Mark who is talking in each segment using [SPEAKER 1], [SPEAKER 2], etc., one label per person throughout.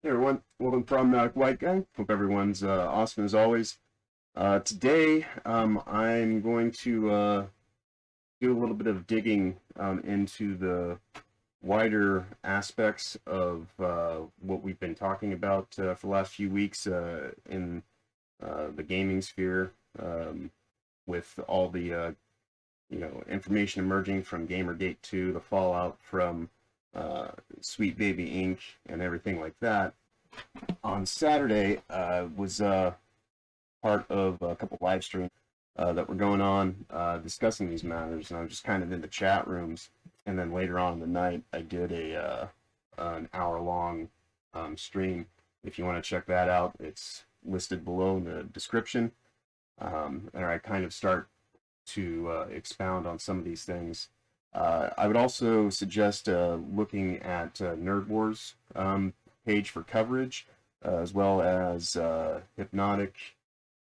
[SPEAKER 1] Hey everyone, welcome from White Guy. Hope everyone's awesome as always. Today, I'm going to do a little bit of digging into the wider aspects of what we've been talking about for the last few weeks in the gaming sphere, with all the information emerging from GamerGate 2, the fallout from Sweet Baby Inc. and everything like that. On Saturday, was part of a couple live streams that were going on discussing these matters, and I was just kind of in the chat rooms. And then later on in the night, I did an hour-long stream. If you want to check that out, it's listed below in the description. And I kind of start to expound on some of these things. I would also suggest looking at Nerd Wars page for coverage, as well as Hypnotic,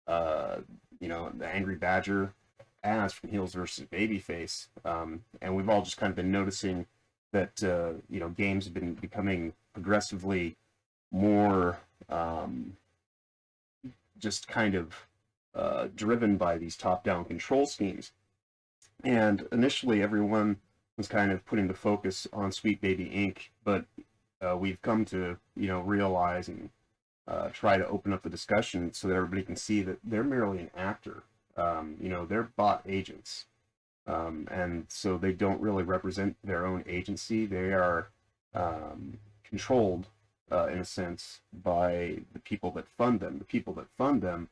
[SPEAKER 1] the Angry Badger, as from Heels versus Babyface, and we've all just kind of been noticing that games have been becoming progressively more just kind of driven by these top-down control schemes. And initially, everyone was kind of putting the focus on Sweet Baby Inc., but we've come to realize and try to open up the discussion so that everybody can see that they're merely an actor. They're bot agents, and so they don't really represent their own agency. They are controlled in a sense by the people that fund them. The people that fund them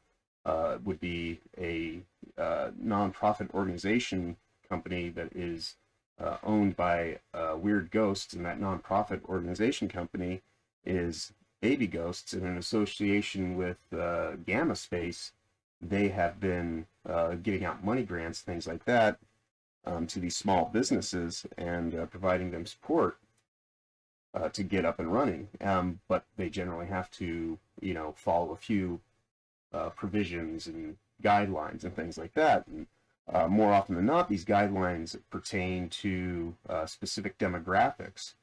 [SPEAKER 1] would be a non-profit organization company that is owned by Weird Ghosts, and that non-profit organization company is Baby Ghosts, and in association with Gamma Space, they have been giving out money grants, things like that, to these small businesses and providing them support to get up and running. But they generally have to, follow a few provisions and guidelines and things like that. And more often than not, these guidelines pertain to specific demographics.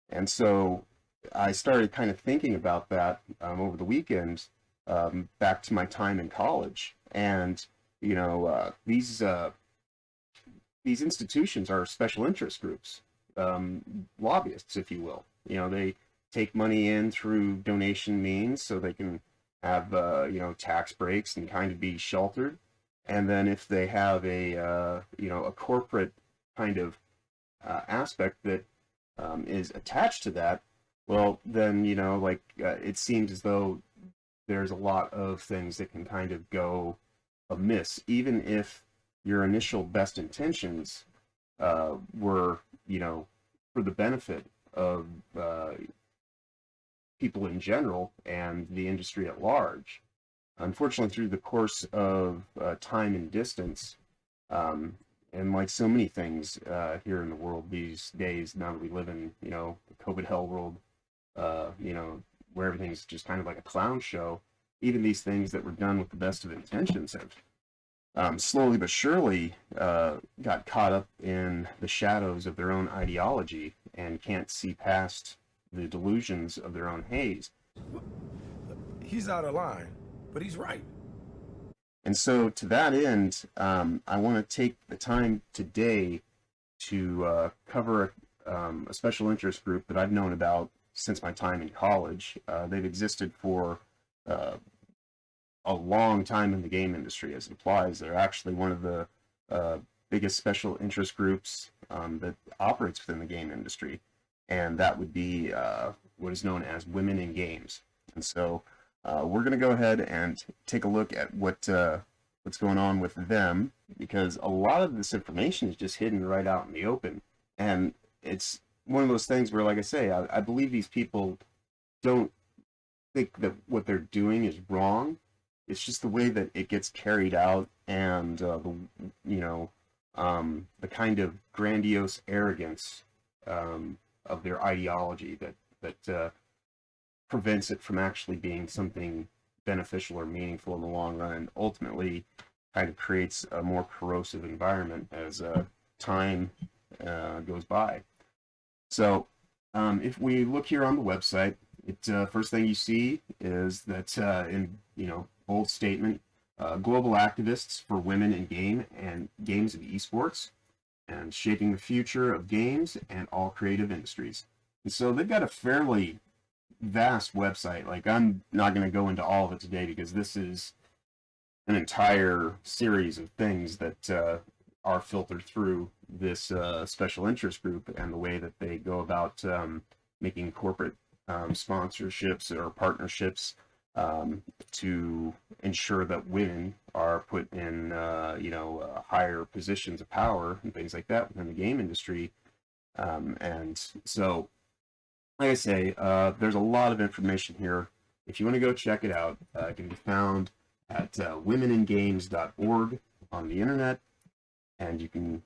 [SPEAKER 1] And so I started kind of thinking about that over the weekend, back to my time in college. And, these institutions are special interest groups, lobbyists, if you will. They take money in through donation means so they can have, tax breaks and kind of be sheltered. And then if they have a corporate kind of aspect that is attached to that, well, then, it seems as though there's a lot of things that can kind of go amiss, even if your initial best intentions were, for the benefit of people in general and the industry at large. Unfortunately, through the course of time and distance, and like so many things here in the world these days, now that we live in, the COVID hell world, where everything's just kind of like a clown show, even these things that were done with the best of intentions have slowly but surely got caught up in the shadows of their own ideology and can't see past the delusions of their own haze.
[SPEAKER 2] He's out of line, but he's right.
[SPEAKER 1] And so to that end, I want to take the time today to cover a special interest group that I've known about since my time in college. They've existed for a long time in the game industry, as it applies. They're actually one of the biggest special interest groups that operates within the game industry, and that would be what is known as Women in Games. And so we're going to go ahead and take a look at what's going on with them, because a lot of this information is just hidden right out in the open. And it's one of those things where, like I say, I believe these people don't think that what they're doing is wrong. It's just the way that it gets carried out, and the kind of grandiose arrogance of their ideology that prevents it from actually being something beneficial or meaningful in the long run, and ultimately kind of creates a more corrosive environment as time goes by. So if we look here on the website, First thing you see is that in bold statement, global activists for women in games and esports, and shaping the future of games and all creative industries. And so they've got a fairly vast website. Like, I'm not going to go into all of it today because this is an entire series of things that are filtered through this special interest group and the way that they go about making corporate sponsorships or partnerships to ensure that women are put in higher positions of power and things like that within the game industry. And so, like I say, there's a lot of information here. If you want to go check it out, it can be found at womeningames.org on the internet, and you can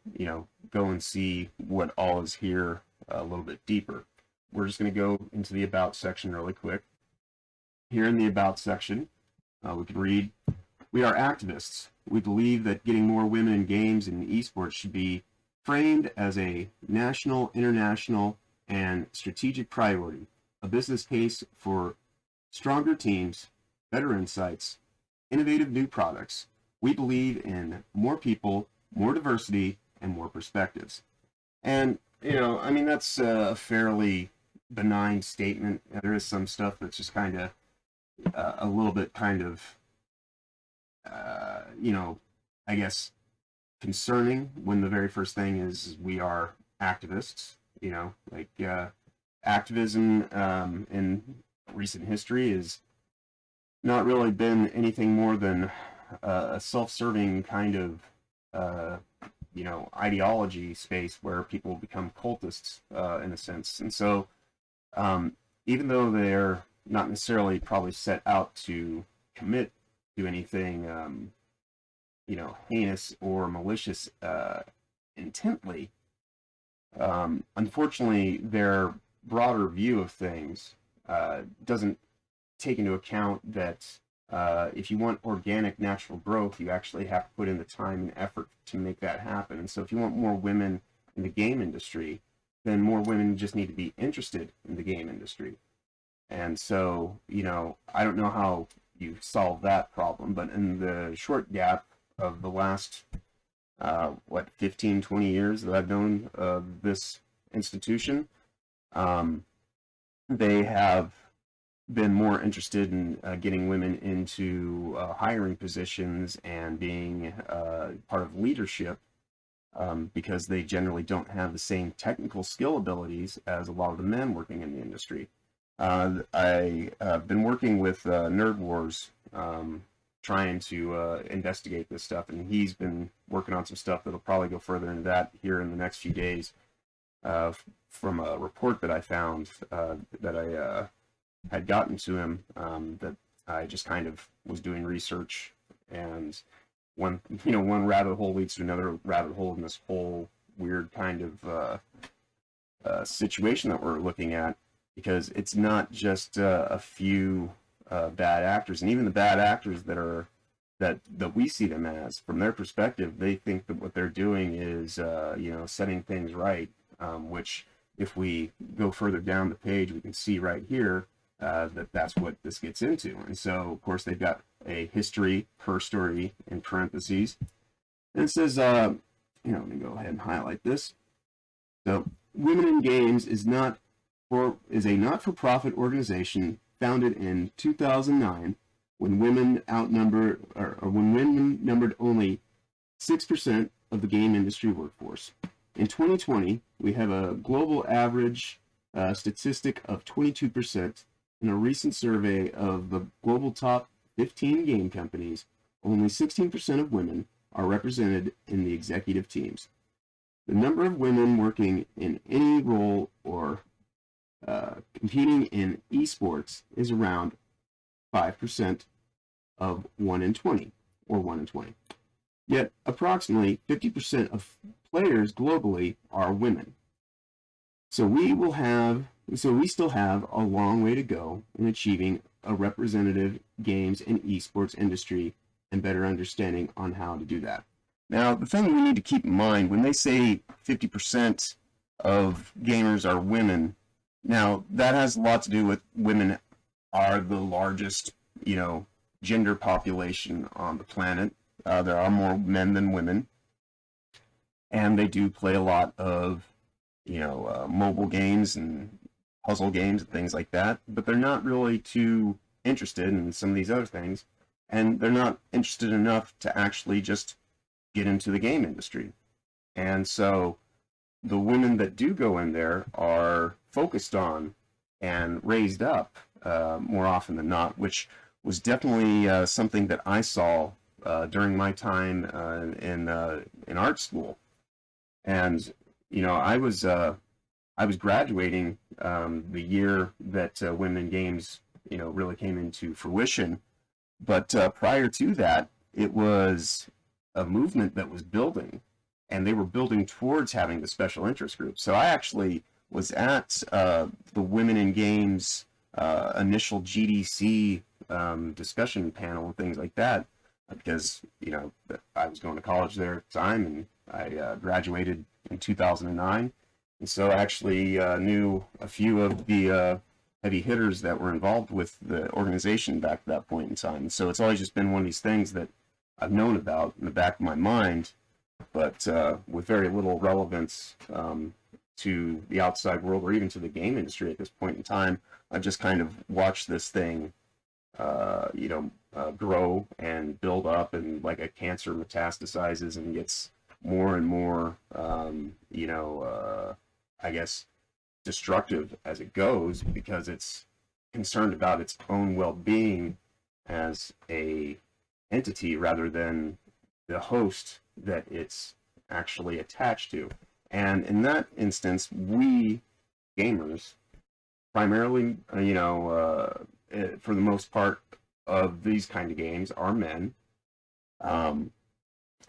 [SPEAKER 1] go and see what all is here a little bit deeper. We're just going to go into the About section really quick. Here in the About section, we can read, "We are activists. We believe that getting more women in games and esports should be framed as a national, international, and strategic priority, a business case for stronger teams, better insights, innovative new products. We believe in more people, more diversity, and more perspectives." And, that's a fairly benign statement. There is some stuff that's just kind of a little bit kind of, I guess, concerning when the very first thing is we are activists. Activism in recent history has not really been anything more than a self-serving kind of ideology space where people become cultists in a sense. And so even though they're not necessarily probably set out to commit to anything heinous or malicious intently, unfortunately their broader view of things doesn't take into account that if you want organic natural growth, you actually have to put in the time and effort to make that happen. And so if you want more women in the game industry, then more women just need to be interested in the game industry. And so, I don't know how you solve that problem, but in the short gap of the last 15, 20 years that I've known of this institution, they have been more interested in getting women into hiring positions and being part of leadership because they generally don't have the same technical skill abilities as a lot of the men working in the industry. I've been working with Nerd Wars, trying to investigate this stuff, and he's been working on some stuff that'll probably go further into that here in the next few days from a report that I found that I had gotten to him, that I just kind of was doing research, and one rabbit hole leads to another rabbit hole in this whole weird kind of situation that we're looking at, because it's not just a few bad actors, and even the bad actors that we see them as, from their perspective, they think that what they're doing is setting things right, which if we go further down the page, we can see right here that's what this gets into. And so, of course, they've got a history, her story in parentheses, and it says, let me go ahead and highlight this. So, Women in Games is a not-for-profit organization founded in 2009 when women numbered only 6% of the game industry workforce. In 2020, we have a global average statistic of 22%. In a recent survey of the global top 15 game companies, only 16% of women are represented in the executive teams. The number of women working in any role or competing in esports is around 5% of 1 in 20, or 1 in 20. Yet, approximately 50% of players globally are women. So we still have a long way to go in achieving a representative games and esports industry and better understanding on how to do that. Now, the thing we need to keep in mind, when they say 50% of gamers are women, Now, that has a lot to do with women are the largest, gender population on the planet. There are more men than women, and they do play a lot of, mobile games and puzzle games and things like that, but they're not really too interested in some of these other things, and they're not interested enough to actually just get into the game industry. And so the women that do go in there are focused on and raised up more often than not, which was definitely something that I saw during my time in art school. And I was graduating the year that women in games really came into fruition. But prior to that, it was a movement that was building, and they were building towards having the special interest group. So I actually was at the Women in Games initial GDC discussion panel and things like that, because I was going to college there at the time, and I graduated in 2009, and so I actually knew a few of the heavy hitters that were involved with the organization back at that point in time. So it's always just been one of these things that I've known about in the back of my mind, but with very little relevance to the outside world or even to the game industry at this point in time. I've just kind of watched this thing, grow and build up, and like a cancer metastasizes and gets more and more, I guess, destructive as it goes, because it's concerned about its own well-being as a entity rather than the host that it's actually attached to. And in that instance, we gamers primarily, for the most part of these kind of games, are men, and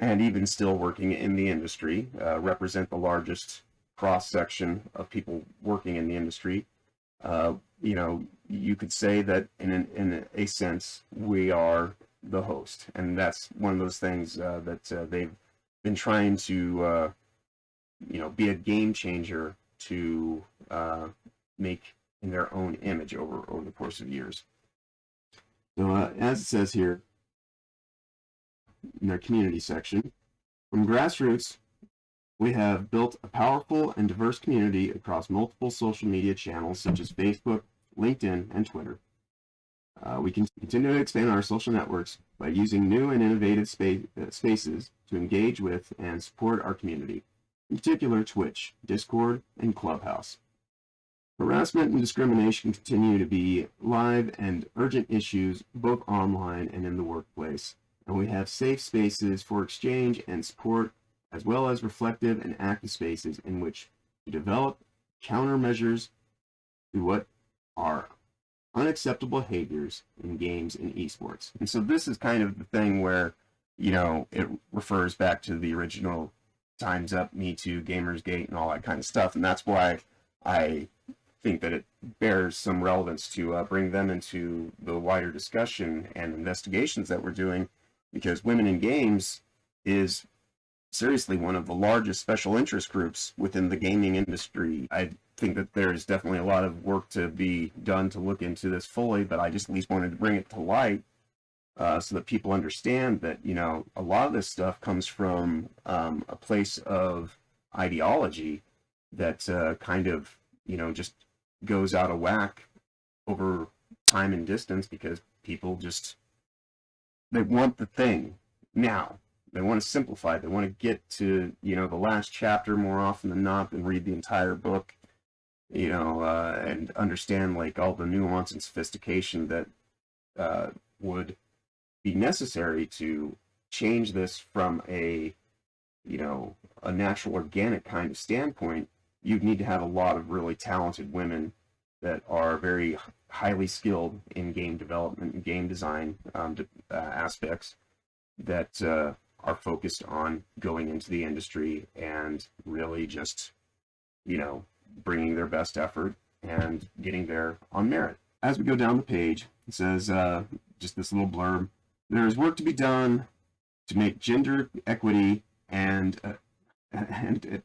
[SPEAKER 1] even still working in the industry, represent the largest cross-section of people working in the industry. You could say that in a sense, we are the host, and that's one of those things that they've been trying to be a game changer to make in their own image over the course of years. So as it says here in their community section, from grassroots, we have built a powerful and diverse community across multiple social media channels such as Facebook, LinkedIn, and Twitter. We can continue to expand our social networks by using new and innovative spaces to engage with and support our community, in particular Twitch, Discord, and Clubhouse. Harassment and discrimination continue to be live and urgent issues both online and in the workplace, and we have safe spaces for exchange and support, as well as reflective and active spaces in which to develop countermeasures to what are unacceptable behaviors in games and esports. And so this is kind of the thing where, it refers back to the original Time's Up, Me Too, GamerGate, and all that kind of stuff. And that's why I think that it bears some relevance to bring them into the wider discussion and investigations that we're doing, because Women in Games is seriously one of the largest special interest groups within the gaming industry. I think that there's definitely a lot of work to be done to look into this fully, but I just at least wanted to bring it to light so that people understand that, a lot of this stuff comes from a place of ideology that kind of, just goes out of whack over time and distance, because people just, they want the thing now. They want to simplify. They want to get to, the last chapter more often than not than read the entire book, and understand like all the nuance and sophistication that would be necessary to change this from a natural organic kind of standpoint. You'd need to have a lot of really talented women that are very highly skilled in game development and game design aspects that are focused on going into the industry and really just, bringing their best effort and getting there on merit. As we go down the page, it says, just this little blurb, there is work to be done to make gender equity and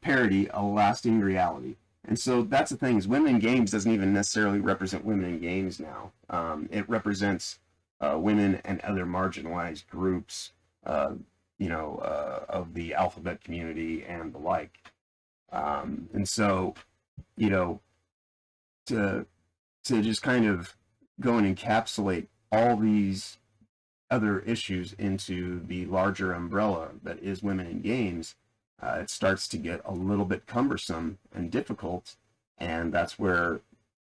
[SPEAKER 1] parity a lasting reality. And so that's the thing, is women in games doesn't even necessarily represent women in games now. It represents women and other marginalized groups, of the alphabet community and the like. And so, you know, to just kind of go and encapsulate all these other issues into the larger umbrella that is women in games, it starts to get a little bit cumbersome and difficult, and that's where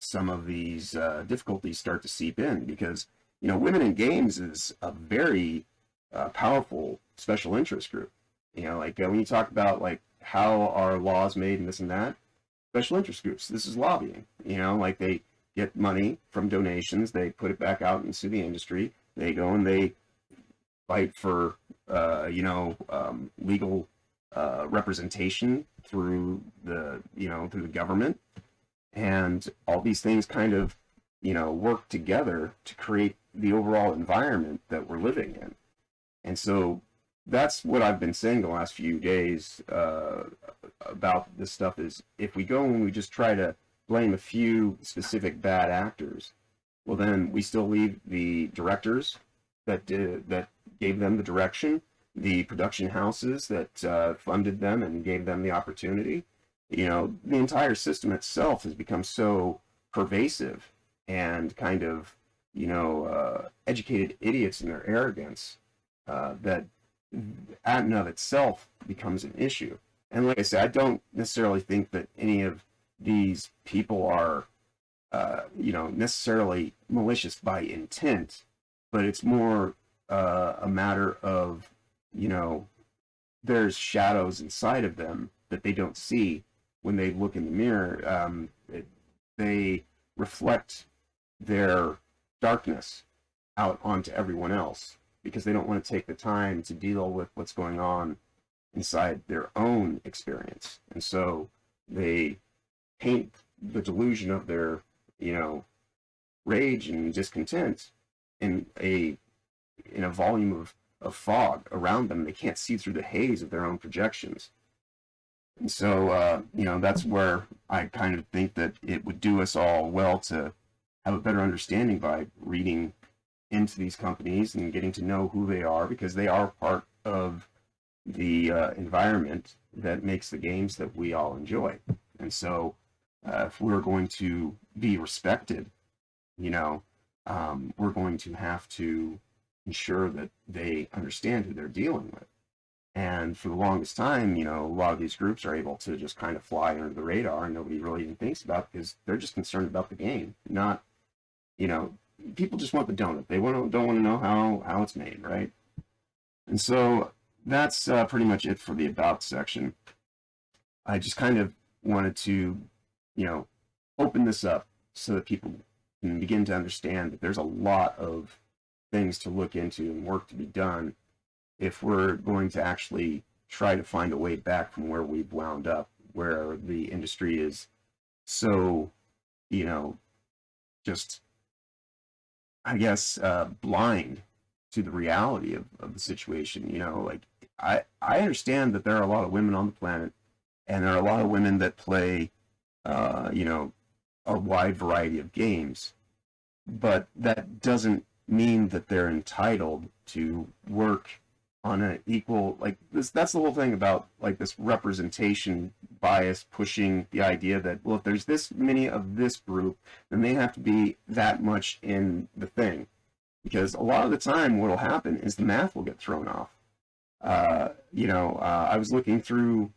[SPEAKER 1] some of these difficulties start to seep in, because women in games is a very powerful special interest group. Like when you talk about like how are laws made and this and that, special interest groups, this is lobbying. Like they get money from donations, they put it back out into the industry, they go and they fight for legal representation through the government, and all these things kind of work together to create the overall environment that we're living in. And so that's what I've been saying the last few days about this stuff, is if we go and we just try to blame a few specific bad actors, well, then we still leave the directors that gave them the direction, the production houses that funded them and gave them the opportunity. The entire system itself has become so pervasive and kind of educated idiots in their arrogance that at and of itself becomes an issue. And like I said, I don't necessarily think that any of these people are necessarily malicious by intent, but it's more a matter of there's shadows inside of them that they don't see when they look in the mirror. They reflect their darkness out onto everyone else because they don't want to take the time to deal with what's going on inside their own experience. And so they paint the delusion of their, rage and discontent in a volume of fog around them. They can't see through the haze of their own projections. And so, that's where I kind of think that it would do us all well to have a better understanding by reading into these companies and getting to know who they are, because they are part of the environment that makes the games that we all enjoy. And so if we're going to be respected, we're going to have to ensure that they understand who they're dealing with. And for the longest time, a lot of these groups are able to just kind of fly under the radar and nobody really even thinks about it, because they're just concerned about the game, not, people just want the donut. They don't want to know how it's made, right? And so that's pretty much it for the about section. I just kind of wanted to, open this up so that people can begin to understand that there's a lot of things to look into and work to be done if we're going to actually try to find a way back from where we've wound up, where the industry is so, just, I guess, blind to the reality of the situation. Like I understand that there are a lot of women on the planet, and there are a lot of women that play, a wide variety of games, but that doesn't mean that they're entitled to work on an equal, like this. That's the whole thing about like this representation bias, pushing the idea that, well, if there's this many of this group, then they have to be that much in the thing, because a lot of the time what'll happen is the math will get thrown off. I was looking through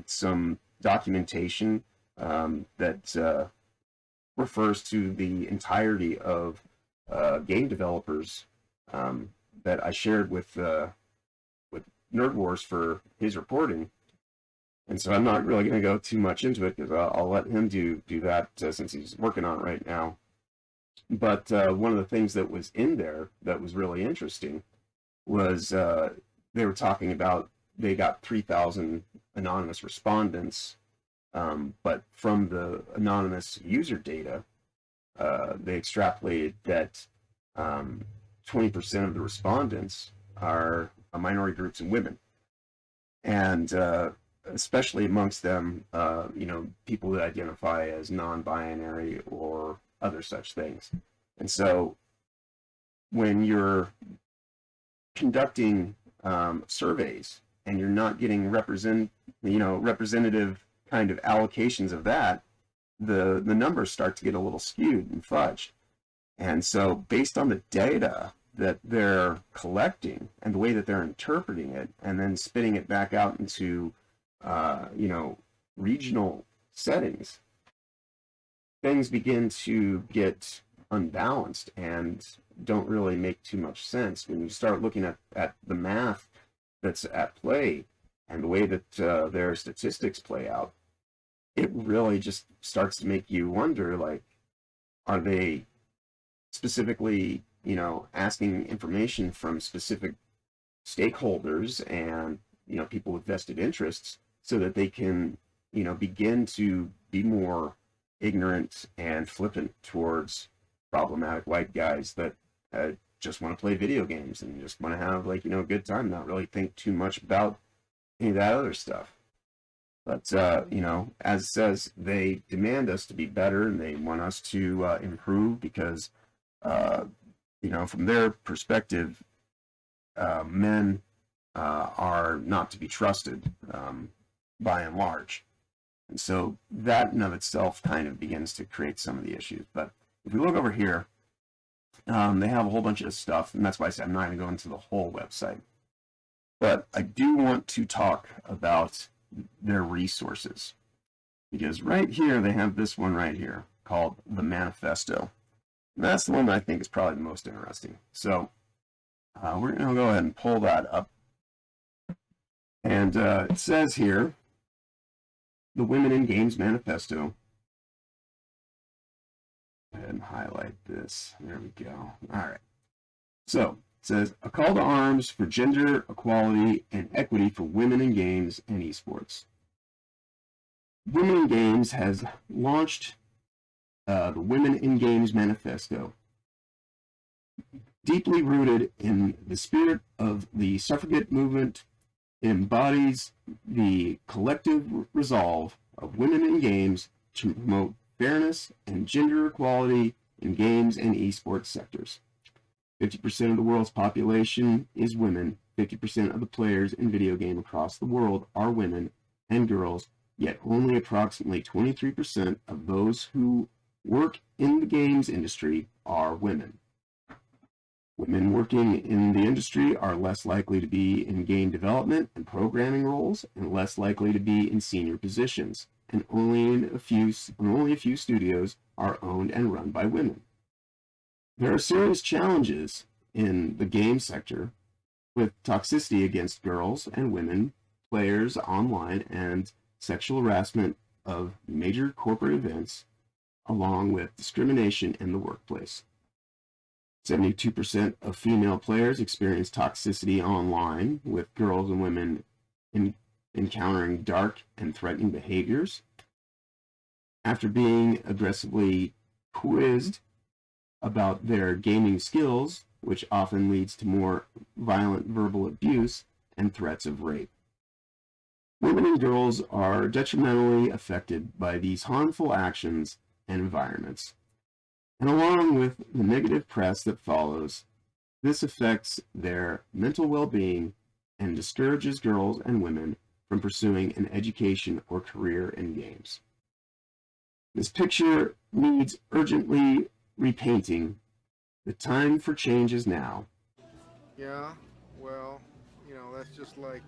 [SPEAKER 1] some documentation that refers to the entirety of game developers that I shared with Nerd Wars for his reporting. And so I'm not really going to go too much into it, because I'll let him do that since he's working on it right now. But one of the things that was in there that was really interesting was they were talking about they got 3,000 anonymous respondents, but from the anonymous user data, they extrapolated that 20% of the respondents are minority groups and women. And especially amongst them, you know, people that identify as non-binary or other such things. And so when you're conducting surveys and you're not getting representative kind of allocations of that, the numbers start to get a little skewed and fudged. And so based on the data that they're collecting and the way that they're interpreting it and then spitting it back out into you know, regional settings, things begin to get unbalanced and don't really make too much sense when you start looking at the math that's at play and the way that their statistics play out. It really just starts to make you wonder, like, are they specifically, you know, asking information from specific stakeholders and, you know, people with vested interests so that they can, you know, begin to be more ignorant and flippant towards problematic white guys that just want to play video games and just want to have, like, you know, a good time, not really think too much about any of that other stuff. But, you know, as it says, they demand us to be better and they want us to improve because, you know, from their perspective, men are not to be trusted by and large. And so that in of itself kind of begins to create some of the issues. But if we look over here, they have a whole bunch of stuff, and that's why I said I'm not going to go into the whole website. But I do want to talk about their resources, because right here they have this one right here called the Manifesto. And that's the one that I think is probably the most interesting. So we're going to go ahead and pull that up. And it says here, the Women in Games Manifesto. Go ahead and highlight this. There we go. All right. So it says, a call to arms for gender equality and equity for women in games and esports. Women in Games has launched the Women in Games Manifesto, deeply rooted in the spirit of the suffragette movement. It embodies the collective resolve of women in games to promote fairness and gender equality in games and esports sectors. 50% of the world's population is women. 50% of the players in video game across the world are women and girls, yet only approximately 23% of those who work in the games industry are women. Women working in the industry are less likely to be in game development and programming roles and less likely to be in senior positions, and only a few studios are owned and run by women. There are serious challenges in the game sector with toxicity against girls and women players online and sexual harassment of major corporate events, along with discrimination in the workplace. 72% of female players experience toxicity online, with girls and women encountering dark and threatening behaviors. After being aggressively quizzed about their gaming skills, which often leads to more violent verbal abuse and threats of rape. Women and girls are detrimentally affected by these harmful actions and environments. And along with the negative press that follows, this affects their mental well-being and discourages girls and women from pursuing an education or career in games. This picture needs urgently repainting. The time for change is now.
[SPEAKER 3] Yeah, well, you know, that's just like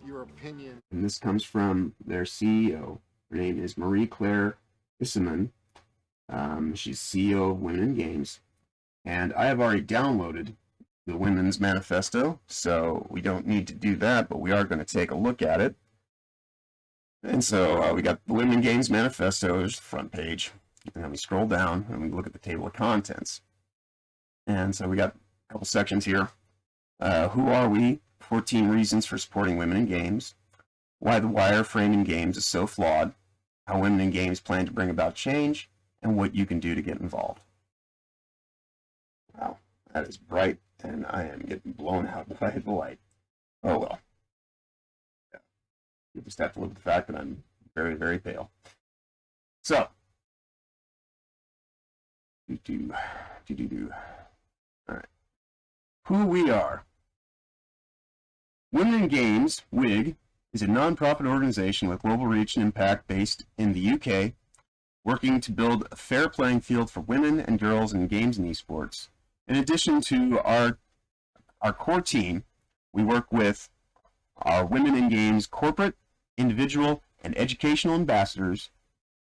[SPEAKER 3] your opinion.
[SPEAKER 1] And this comes from their CEO. Her name is Marie-Claire Isseman. She's CEO of Women in Games. And I have already downloaded the Women's Manifesto, so we don't need to do that, but we are going to take a look at it. And so we got the Women in Games Manifesto, there's the front page. And then we scroll down and we look at the table of contents. And so we got a couple sections here. Who are we? 14 reasons for supporting women in games. Why the wireframe in games is so flawed. How women in games plan to bring about change. And what you can do to get involved. Wow, that is bright, and I am getting blown out by the light. Oh well. You just have to live with the fact that I'm very, very pale. So, all right. Who we are. Women in Games, WIG, is a non-profit organization with global reach and impact based in the UK, working to build a fair playing field for women and girls in games and esports. In addition to our core team, we work with our Women in Games corporate, individual, and educational ambassadors,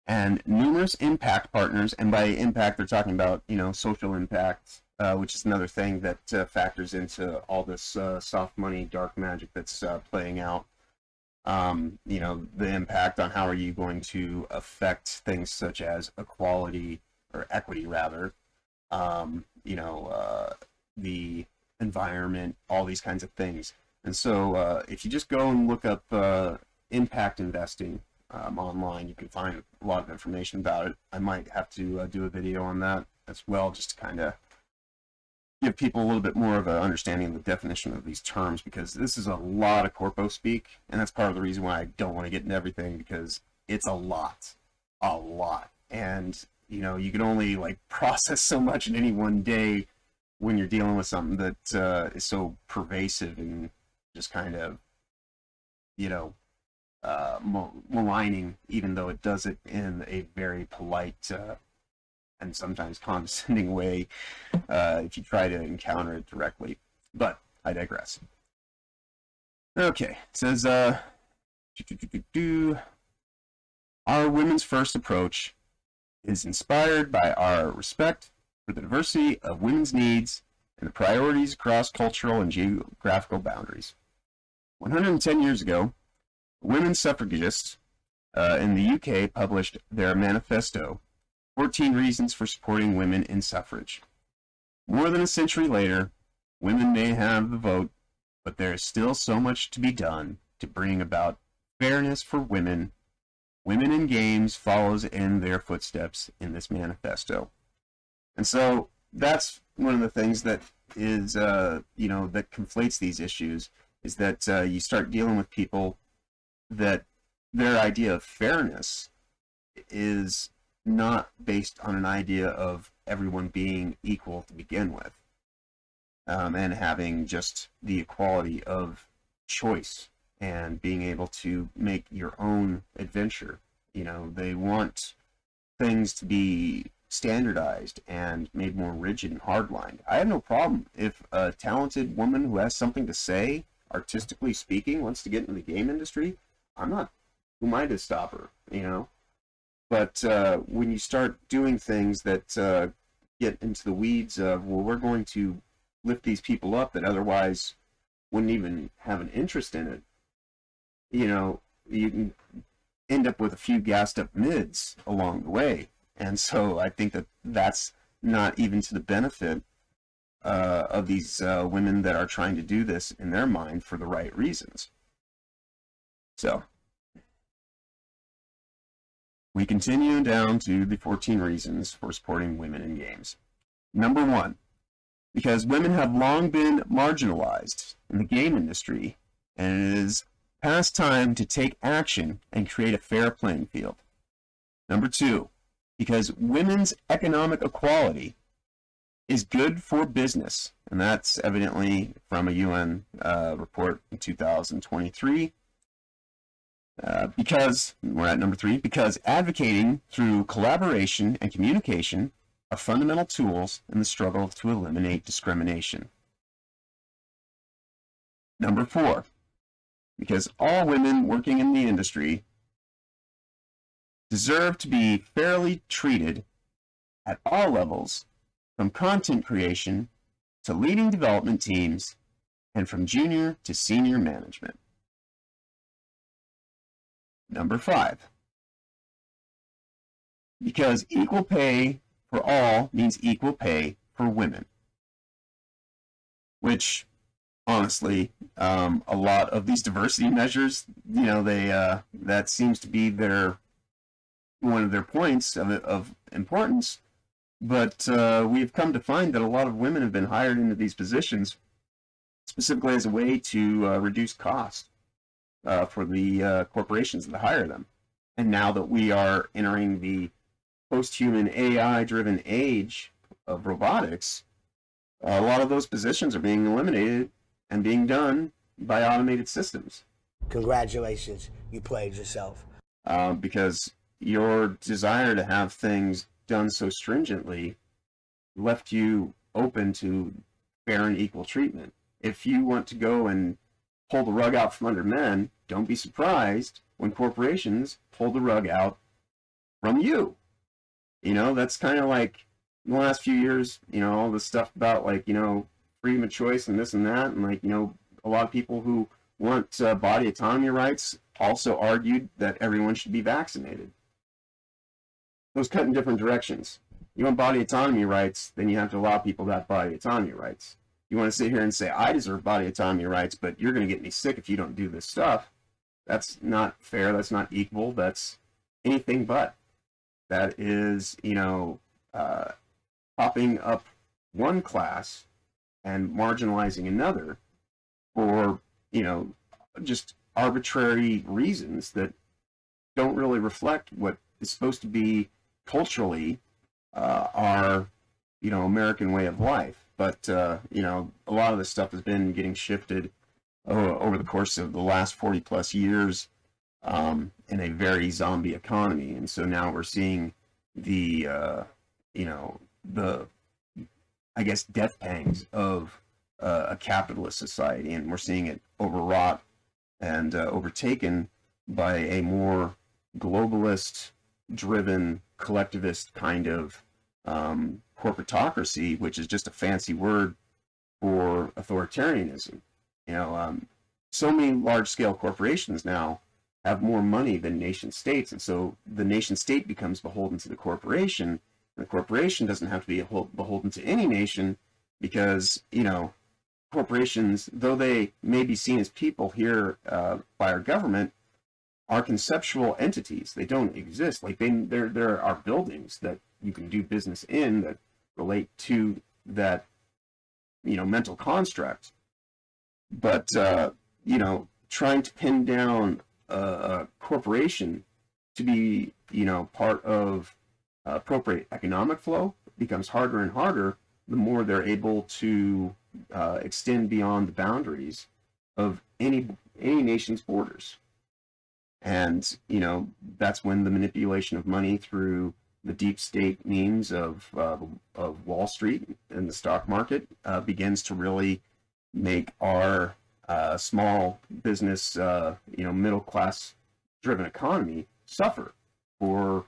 [SPEAKER 1] and numerous impact partners. And by impact, they're talking about, social impact, which is another thing that factors into all this soft money dark magic that's playing out. The impact on how are you going to affect things such as equality or equity, rather, the environment, all these kinds of things. And so if you just go and look up impact investing online, you can find a lot of information about it. I might have to do a video on that as well, just to kind of give people a little bit more of an understanding of the definition of these terms, because this is a lot of corpo speak, and that's part of the reason why I don't want to get into everything, because it's a lot, and you can only process so much in any one day when you're dealing with something that is so pervasive and just kind of maligning, even though it does it in a very polite and sometimes condescending way if you try to encounter it directly. But I digress. Okay, it says, our women's first approach is inspired by our respect for the diversity of women's needs and the priorities across cultural and geographical boundaries. 110 years ago, women suffragists in the UK published their manifesto, 14 Reasons for Supporting Women in Suffrage. More than a century later, women may have the vote, but there is still so much to be done to bring about fairness for women. Women in Games follows in their footsteps in this manifesto. And so that's one of the things that is, that conflates these issues, is that you start dealing with people that their idea of fairness is not based on an idea of everyone being equal to begin with, and having just the equality of choice and being able to make your own adventure. They want things to be standardized and made more rigid and hardlined. I have no problem if a talented woman who has something to say, artistically speaking, wants to get into the game industry. Who am I to stop her, But when you start doing things that get into the weeds of, well, we're going to lift these people up that otherwise wouldn't even have an interest in it, you can end up with a few gassed up mids along the way. And so I think that that's not even to the benefit of these women that are trying to do this in their mind for the right reasons. So we continue down to the 14 reasons for supporting women in games. Number 1, because women have long been marginalized in the game industry, and it is past time to take action and create a fair playing field. Number 2, because women's economic equality is good for business, and that's evidently from a UN report in 2023. Because, we're at number 3, because advocating through collaboration and communication are fundamental tools in the struggle to eliminate discrimination. Number 4, because all women working in the industry deserve to be fairly treated at all levels, from content creation to leading development teams, and from junior to senior management. Number 5, because equal pay for all means equal pay for women, which honestly, a lot of these diversity measures, that seems to be one of their points of importance. But we've come to find that a lot of women have been hired into these positions specifically as a way to reduce cost. for the corporations that hire them. And now that we are entering the post-human AI-driven age of robotics, a lot of those positions are being eliminated and being done by automated systems.
[SPEAKER 4] Congratulations, you played yourself.
[SPEAKER 1] Because your desire to have things done so stringently left you open to fair and equal treatment. If you want to go and pull the rug out from under men, don't be surprised when corporations pull the rug out from you. You know, that's kind of like in the last few years, you know, all this stuff about like, you know, freedom of choice and this and that. And like, you know, a lot of people who want body autonomy rights also argued that everyone should be vaccinated. Those cut in different directions. You want body autonomy rights, then you have to allow people to have body autonomy rights. You want to sit here and say, I deserve body autonomy rights, but you're going to get me sick if you don't do this stuff. That's not fair. That's not equal. That's anything but. That is, you know, popping up one class and marginalizing another for, you know, just arbitrary reasons that don't really reflect what is supposed to be culturally our, you know, American way of life. But, you know, a lot of this stuff has been getting shifted over the course of the last 40 plus years in a very zombie economy. And so now we're seeing the, you know, the, I guess, death pangs of a capitalist society. And we're seeing it overwrought and overtaken by a more globalist driven collectivist kind of corporatocracy, which is just a fancy word for authoritarianism. You know, so many large-scale corporations now have more money than nation states, and so the nation state becomes beholden to the corporation, and the corporation doesn't have to be beholden to any nation because, you know, corporations, though they may be seen as people here by our government, are conceptual entities. They don't exist. Like there are buildings that you can do business in that relate to that, you know, mental construct. But you know, trying to pin down a corporation to be, you know, part of appropriate economic flow becomes harder and harder the more they're able to extend beyond the boundaries of any nation's borders. And, you know, that's when the manipulation of money through the deep state means of Wall Street and the stock market begins to really make our small business, you know, middle class driven economy suffer for,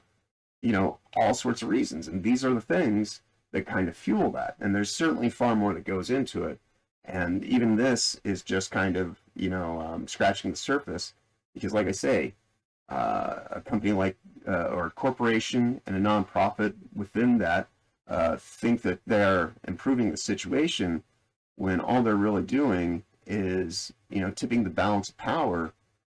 [SPEAKER 1] you know, all sorts of reasons. And these are the things that kind of fuel that. And there's certainly far more that goes into it. And even this is just kind of, you know, scratching the surface. Because, like I say, a company like, or a corporation and a nonprofit within that think that they're improving the situation when all they're really doing is, you know, tipping the balance of power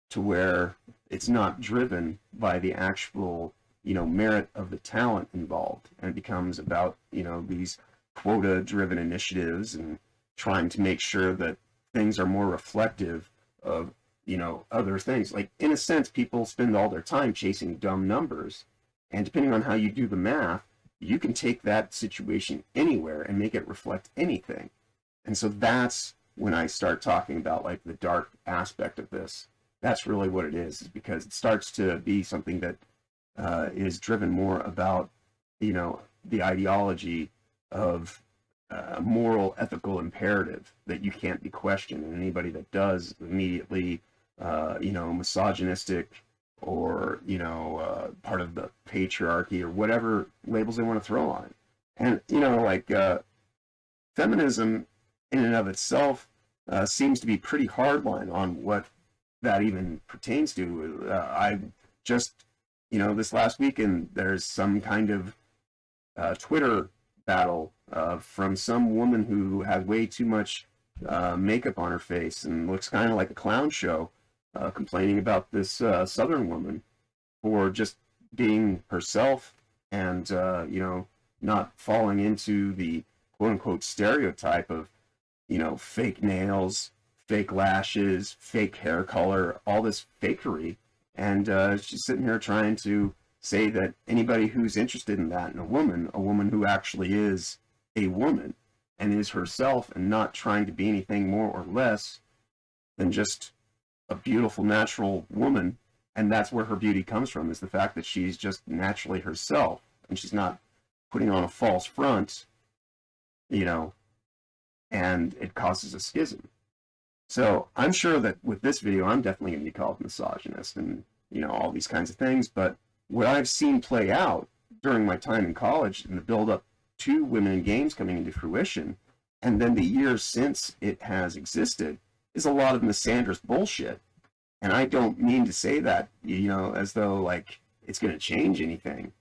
[SPEAKER 1] to where it's not driven by the actual, you know, merit of the talent involved. And it becomes about, you know, these quota-driven initiatives and trying to make sure that things are more reflective of, you know, other things. Like, in a sense, people spend all their time chasing dumb numbers, and depending on how you do the math, you can take that situation anywhere and make it reflect anything. And so that's when I start talking about, like, the dark aspect of this. That's really what it is because it starts to be something that is driven more about, you know, the ideology of moral, ethical imperative that you can't be questioned, and anybody that does immediately you know, misogynistic or, you know, part of the patriarchy or whatever labels they want to throw on it. And, you know, like feminism in and of itself seems to be pretty hardline on what that even pertains to. I just, you know, this last weekend, there's some kind of Twitter battle from some woman who had way too much makeup on her face and looks kind of like a clown show, complaining about this Southern woman for just being herself and, you know, not falling into the quote-unquote stereotype of, you know, fake nails, fake lashes, fake hair color, all this fakery. And she's sitting here trying to say that anybody who's interested in that, in a woman who actually is a woman and is herself and not trying to be anything more or less than just a beautiful, natural woman. And that's where her beauty comes from, is the fact that she's just naturally herself and she's not putting on a false front, you know, and it causes a schism. So I'm sure that with this video, I'm definitely going to be called misogynist and, you know, all these kinds of things. But what I've seen play out during my time in college and the build up to women in games coming into fruition, and then the years since it has existed, is a lot of misandrous bullshit. And I don't mean to say that, you know, as though like it's going to change anything,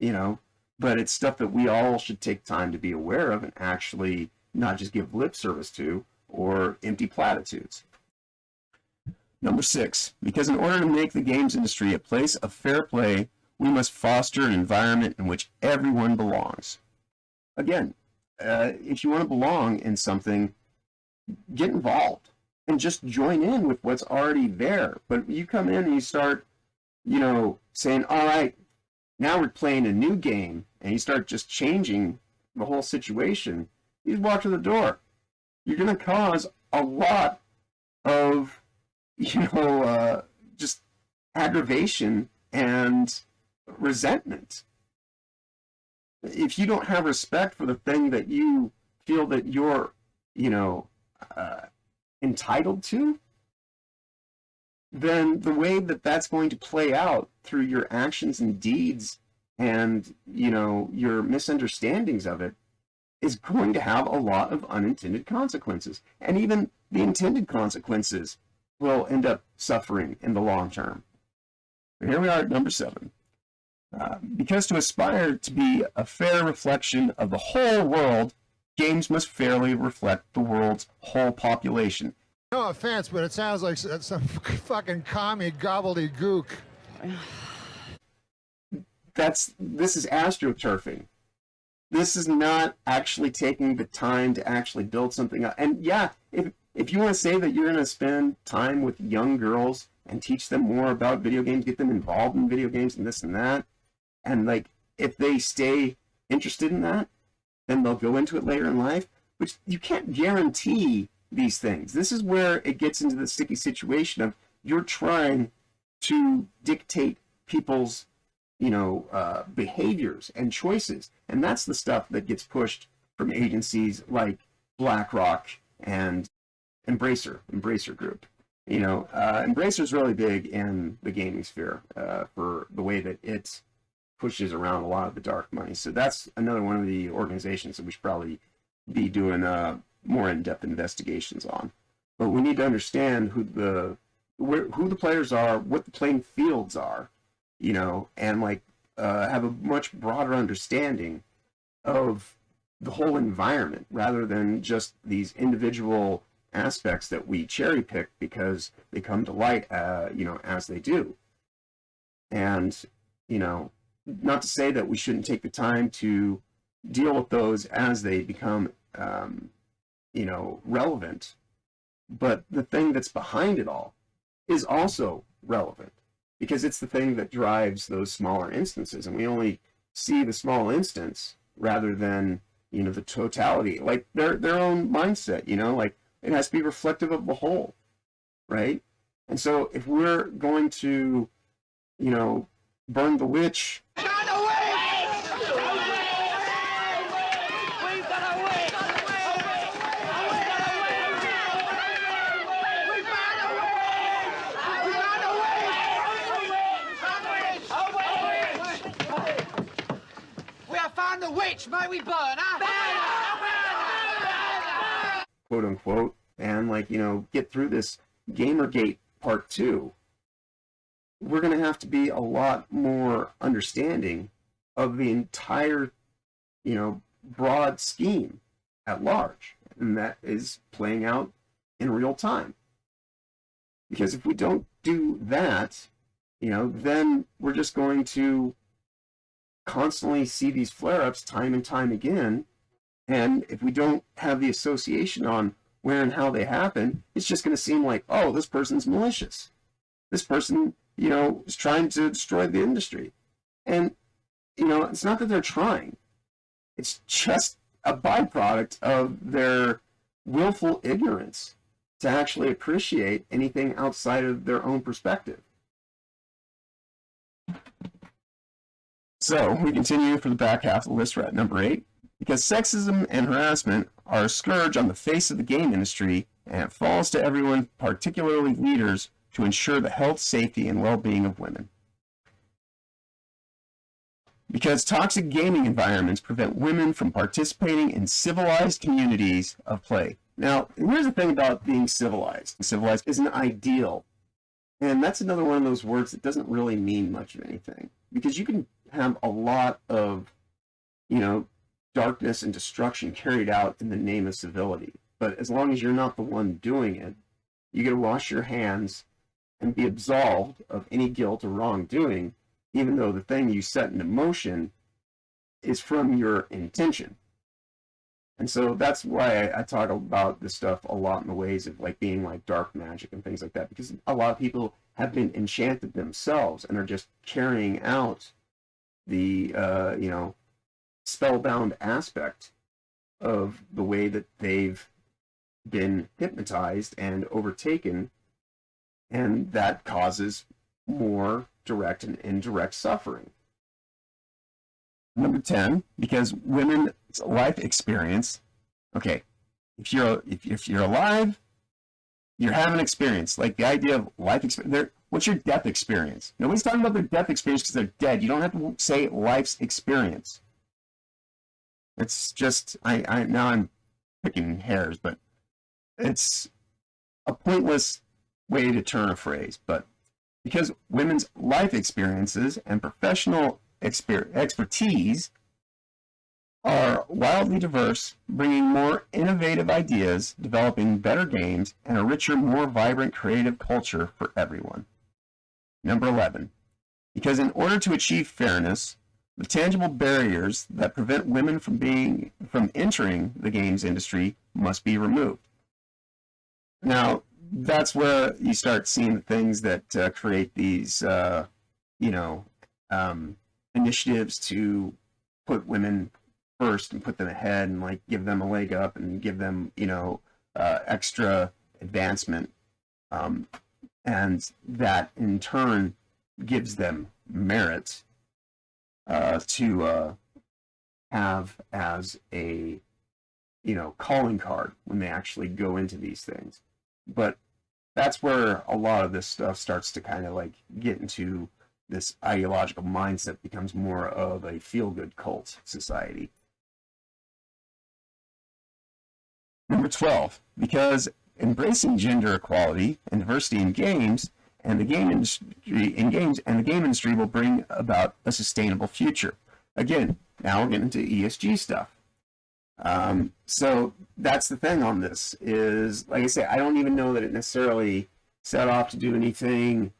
[SPEAKER 1] you know, but it's stuff that we all should take time to be aware of and actually not just give lip service to or empty platitudes. Number 6, because in order to make the games industry a place of fair play, we must foster an environment in which everyone belongs. Again, if you want to belong in something, get involved and just join in with what's already there. But you come in and you start, you know, saying, all right, now we're playing a new game, and you start just changing the whole situation, you just walk to the door. You're going to cause a lot of, you know, just aggravation and resentment. If you don't have respect for the thing that you feel that you're, you know, entitled to, then the way that that's going to play out through your actions and deeds and, you know, your misunderstandings of it is going to have a lot of unintended consequences. And even the intended consequences will end up suffering in the long term. But here we are at number 7. Because to aspire to be a fair reflection of the whole world, games must fairly reflect the world's whole population.
[SPEAKER 5] No offense, but it sounds like some fucking commie gobbledygook.
[SPEAKER 1] This is astroturfing. This is not actually taking the time to actually build something up. And yeah, if you want to say that you're going to spend time with young girls and teach them more about video games, get them involved in video games and this and that, and like if they stay interested in that, then they'll go into it later in life, which you can't guarantee these things. This is where it gets into the sticky situation of you're trying to dictate people's, you know, behaviors and choices. And that's the stuff that gets pushed from agencies like BlackRock and Embracer Group. You know, Embracer is really big in the gaming sphere for the way that it pushes around a lot of the dark money. So that's another one of the organizations that we should probably be doing more in-depth investigations on. But we need to understand who the players are, what the playing fields are, you know, and like have a much broader understanding of the whole environment rather than just these individual aspects that we cherry pick because they come to light, you know, as they do. And, you know, not to say that we shouldn't take the time to deal with those as they become, you know, relevant, but the thing that's behind it all is also relevant because it's the thing that drives those smaller instances, and we only see the small instance rather than, you know, the totality, like their own mindset, you know, like it has to be reflective of the whole, right? And so if we're going to, you know, burn the witch,
[SPEAKER 6] the witch, may we burn her?
[SPEAKER 1] quote unquote, and like, you know, get through this GamerGate part 2, we're going to have to be a lot more understanding of the entire, you know, broad scheme at large, and that is playing out in real time. Because if we don't do that, you know, then we're just going to constantly see these flare-ups time and time again. And if we don't have the association on where and how they happen, it's just going to seem like, oh, this person's malicious. This person, you know, is trying to destroy the industry. And, you know, it's not that they're trying. It's just a byproduct of their willful ignorance to actually appreciate anything outside of their own perspective. So we continue for the back half of the list. We're at number 8. Because sexism and harassment are a scourge on the face of the game industry, and it falls to everyone, particularly leaders, to ensure the health, safety, and well-being of women. Because toxic gaming environments prevent women from participating in civilized communities of play. Now, here's the thing about being civilized. Civilized is an ideal. And that's another one of those words that doesn't really mean much of anything. Because you can have a lot of, you know, darkness and destruction carried out in the name of civility. But as long as you're not the one doing it, you get to wash your hands and be absolved of any guilt or wrongdoing, even though the thing you set into motion is from your intention. And so that's why I talk about this stuff a lot in the ways of like being like dark magic and things like that, because a lot of people have been enchanted themselves and are just carrying out the you know, spellbound aspect of the way that they've been hypnotized and overtaken, and that causes more direct and indirect suffering. Number 10, because women's life experience. Okay, if you're alive, you're having experience. Like the idea of life experience. What's your death experience? Nobody's talking about their death experience because they're dead. You don't have to say life's experience. It's just now I'm picking hairs, but it's a pointless way to turn a phrase. But because women's life experiences and professional expertise are wildly diverse, bringing more innovative ideas, developing better games, and a richer, more vibrant creative culture for everyone. Number 11, because in order to achieve fairness, the tangible barriers that prevent women from entering the games industry must be removed. Now, that's where you start seeing the things that create these, you know, initiatives to put women first and put them ahead and like give them a leg up and give them, you know, extra advancement, and that in turn gives them merit to have as a, you know, calling card when they actually go into these things. But that's where a lot of this stuff starts to kind of like get into this ideological mindset, becomes more of a feel-good cult society. Number 12, because embracing gender equality and diversity in games and the game industry will bring about a sustainable future. Again, now we're getting into ESG stuff. So that's the thing on this is, like I say, I don't even know that it necessarily set off to do anything,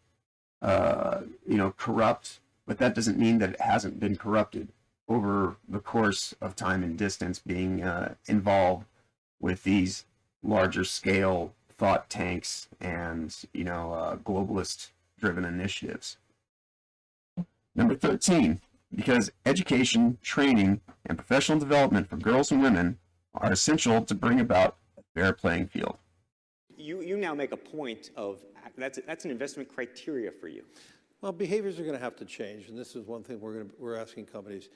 [SPEAKER 1] you know, corrupt, but that doesn't mean that it hasn't been corrupted over the course of time and distance, being involved with these larger scale thought tanks and, you know, globalist driven initiatives. Number 13, because education, training, and professional development for girls and women are essential to bring about a fair playing field.
[SPEAKER 7] You now make a point of that's an investment criteria for you.
[SPEAKER 8] Well, behaviors are going to have to change, and this is one thing we're asking companies.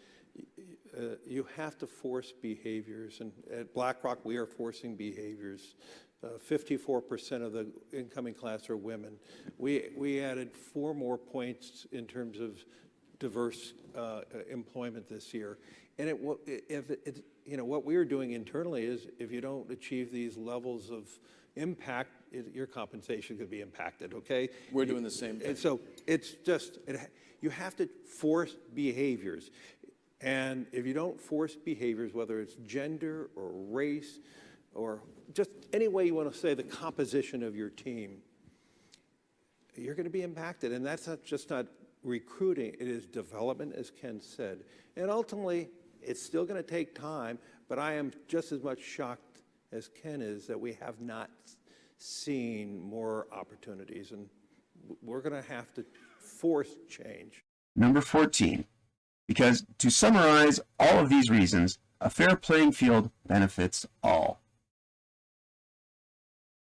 [SPEAKER 8] You have to force behaviors, and at BlackRock we are forcing behaviors. 54% of the incoming class are women. We added 4 more points in terms of diverse employment this year, and you know, what we are doing internally is if you don't achieve these levels of impact, your compensation could be impacted. Okay,
[SPEAKER 9] we're doing the same thing.
[SPEAKER 8] And so it's just you have to force behaviors, and if you don't force behaviors, whether it's gender or race or just any way you want to say the composition of your team, you're going to be impacted. And that's not recruiting, it is development, as Ken said. And ultimately, it's still going to take time, but I am just as much shocked as Ken is, that we have not seen more opportunities, and we're going to have to force change.
[SPEAKER 1] Number 14, because to summarize all of these reasons, a fair playing field benefits all.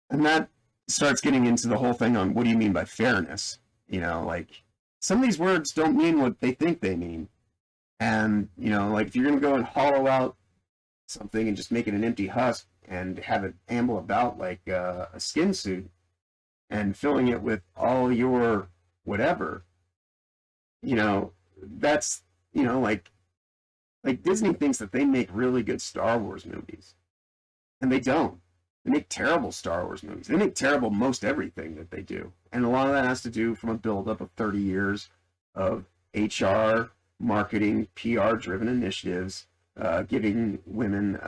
[SPEAKER 1] And that starts getting into the whole thing on what do you mean by fairness? You know, like some of these words don't mean what they think they mean. And, you know, like if you're going to go and hollow out something and just make it an empty husk and have it amble about like a skin suit and filling it with all your whatever, you know, that's, you know, like Disney thinks that they make really good Star Wars movies. And they don't. They make terrible Star Wars movies. They make terrible most everything that they do. And a lot of that has to do from a buildup of 30 years of HR, marketing, PR-driven initiatives, giving women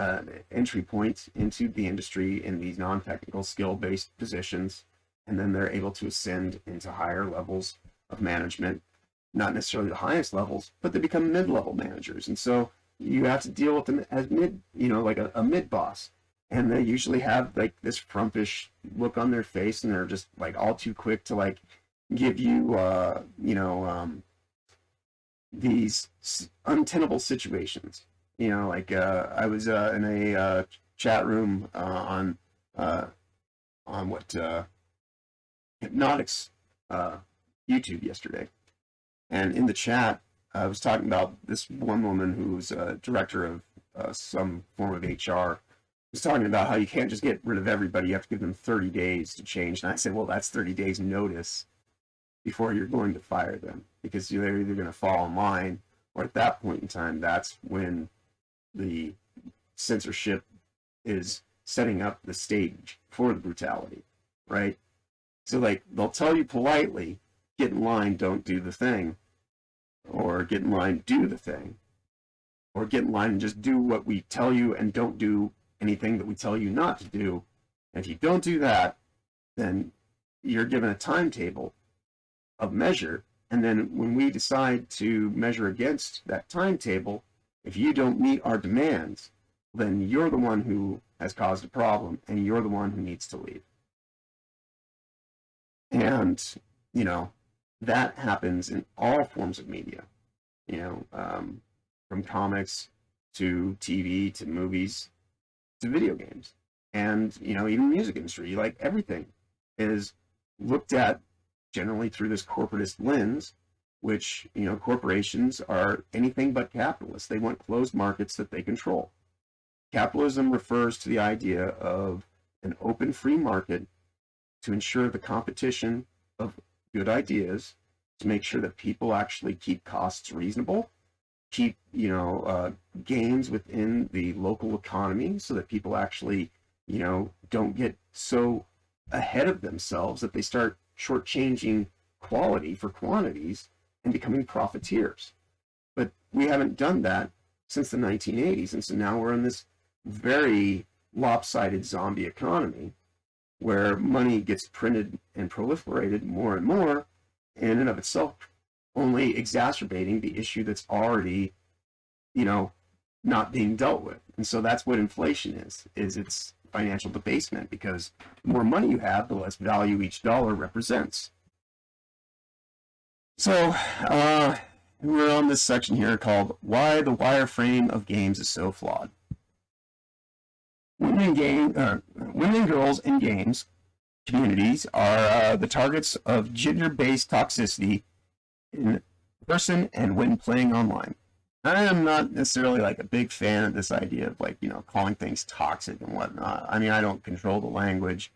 [SPEAKER 1] entry points into the industry in these non-technical skill-based positions. And then they're able to ascend into higher levels of management. Not necessarily the highest levels, but they become mid-level managers. And so you have to deal with them as mid, you know, like a mid-boss. And they usually have like this frumpish look on their face, and they're just like all too quick to like give you, you know, these untenable situations. You know, like I was in a chat room on what Hypnotics YouTube yesterday, and in the chat I was talking about this one woman who's a director of some form of HR. Was talking about how you can't just get rid of everybody. You have to give them 30 days to change. And I said, well, that's 30 days notice before you're going to fire them, because they're either going to fall in line, or at that point in time, that's when the censorship is setting up the stage for the brutality, right? So like they'll tell you politely, get in line, don't do the thing, or get in line, do the thing, or get in line and just do what we tell you and don't do anything that we tell you not to do. And if you don't do that, then you're given a timetable of measure. And then when we decide to measure against that timetable, if you don't meet our demands, then you're the one who has caused a problem, and you're the one who needs to leave. And, you know, that happens in all forms of media, you know, from comics to TV to movies to video games, and, you know, even music industry. Like everything is looked at generally through this corporatist lens, which, you know, corporations are anything but capitalists. They want closed markets that they control. Capitalism refers to the idea of an open free market to ensure the competition of good ideas, to make sure that people actually keep costs reasonable, keep, you know, gains within the local economy, so that people actually, you know, don't get so ahead of themselves that they start shortchanging quality for quantities and becoming profiteers. But we haven't done that since the 1980s, and so now we're in this very lopsided zombie economy where money gets printed and proliferated more and more, in and of itself only exacerbating the issue that's already, you know, not being dealt with. And so that's what inflation is it's financial debasement, because the more money you have, the less value each dollar represents. So we're on this section here called Why the Wireframe of Games is So Flawed. Women, girls, and games communities are the targets of gender-based toxicity in person and when playing online. I am not necessarily like a big fan of this idea of, like, you know, calling things toxic and whatnot. I mean, I don't control the language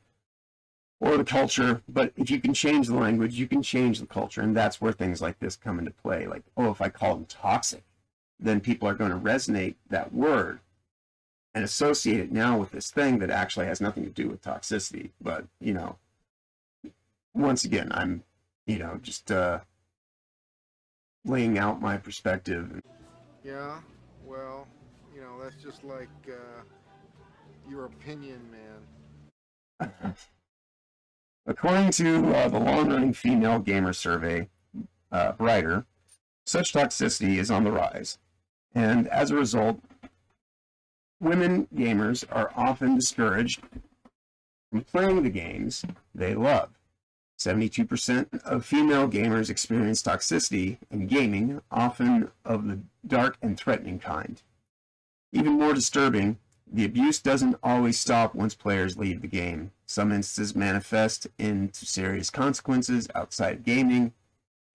[SPEAKER 1] or the culture, but if you can change the language, you can change the culture, and that's where things like this come into play. Like, oh, if I call them toxic, then people are going to resonate that word and associate it now with this thing that actually has nothing to do with toxicity. But, you know, once again, I'm, you know, just laying out my perspective.
[SPEAKER 3] Yeah, well, you know, that's just like your opinion, man.
[SPEAKER 1] According to the long-running female gamer survey, Brighter, such toxicity is on the rise. And as a result, women gamers are often discouraged from playing the games they love. 72% of female gamers experience toxicity in gaming, often of the dark and threatening kind. Even more disturbing, the abuse doesn't always stop once players leave the game. Some instances manifest into serious consequences outside gaming,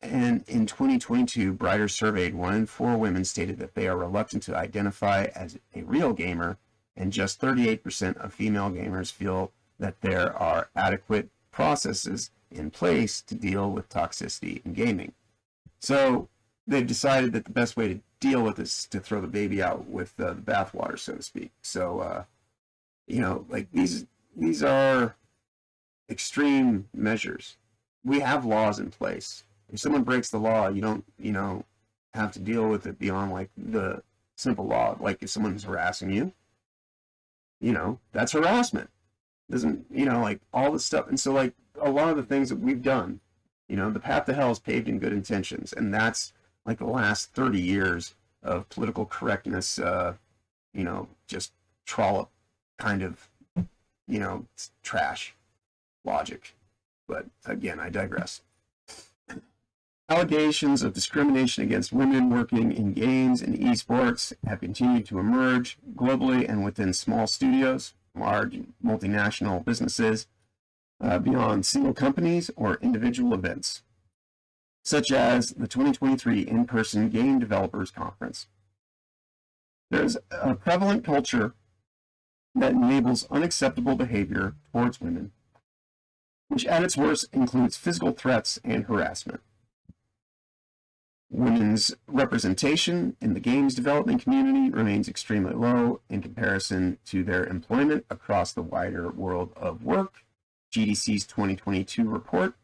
[SPEAKER 1] and in 2022, Brighter surveyed 1 in 4 women stated that they are reluctant to identify as a real gamer, and just 38% of female gamers feel that there are adequate processes in place to deal with toxicity in gaming. So they've decided that the best way to deal with this is to throw the baby out with the bathwater, so to speak. So, like these are extreme measures. We have laws in place. If someone breaks the law, you don't, have to deal with it beyond like the simple law. Like if someone's harassing you, that's harassment. Doesn't, like all this stuff. And so like a lot of the things that we've done, the path to hell is paved in good intentions. And that's like the last 30 years of political correctness, just trollop kind of, trash logic. But again, I digress. Allegations of discrimination against women working in games and esports have continued to emerge globally and within small studios, large multinational businesses, beyond single companies or individual events, such as the 2023 in-person Game Developers Conference. There's a prevalent culture that enables unacceptable behavior towards women, which at its worst includes physical threats and harassment. Women's representation in the games development community remains extremely low in comparison to their employment across the wider world of work. GDC's 2022 report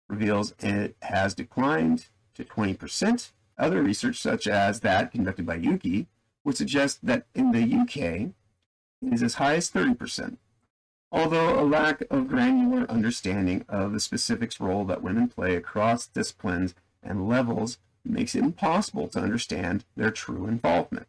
[SPEAKER 1] reveals it has declined to 20%. Other research, such as that conducted by WIG, would suggest that in the UK, it is as high as 30%. Although a lack of granular understanding of the specifics role that women play across disciplines and levels makes it impossible to understand their true involvement.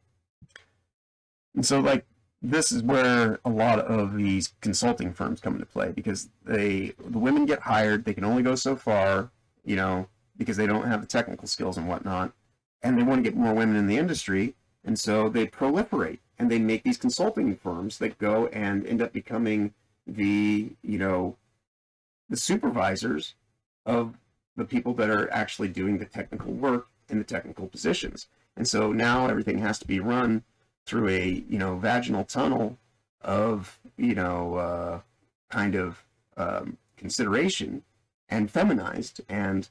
[SPEAKER 1] And so, like, this is where a lot of these consulting firms come into play, because the women get hired, they can only go so far, because they don't have the technical skills and whatnot, and they want to get more women in the industry, and so they proliferate, and they make these consulting firms that go and end up becoming the supervisors of the people that are actually doing the technical work in the technical positions. And so now everything has to be run through a, vaginal tunnel of, consideration and feminized, and,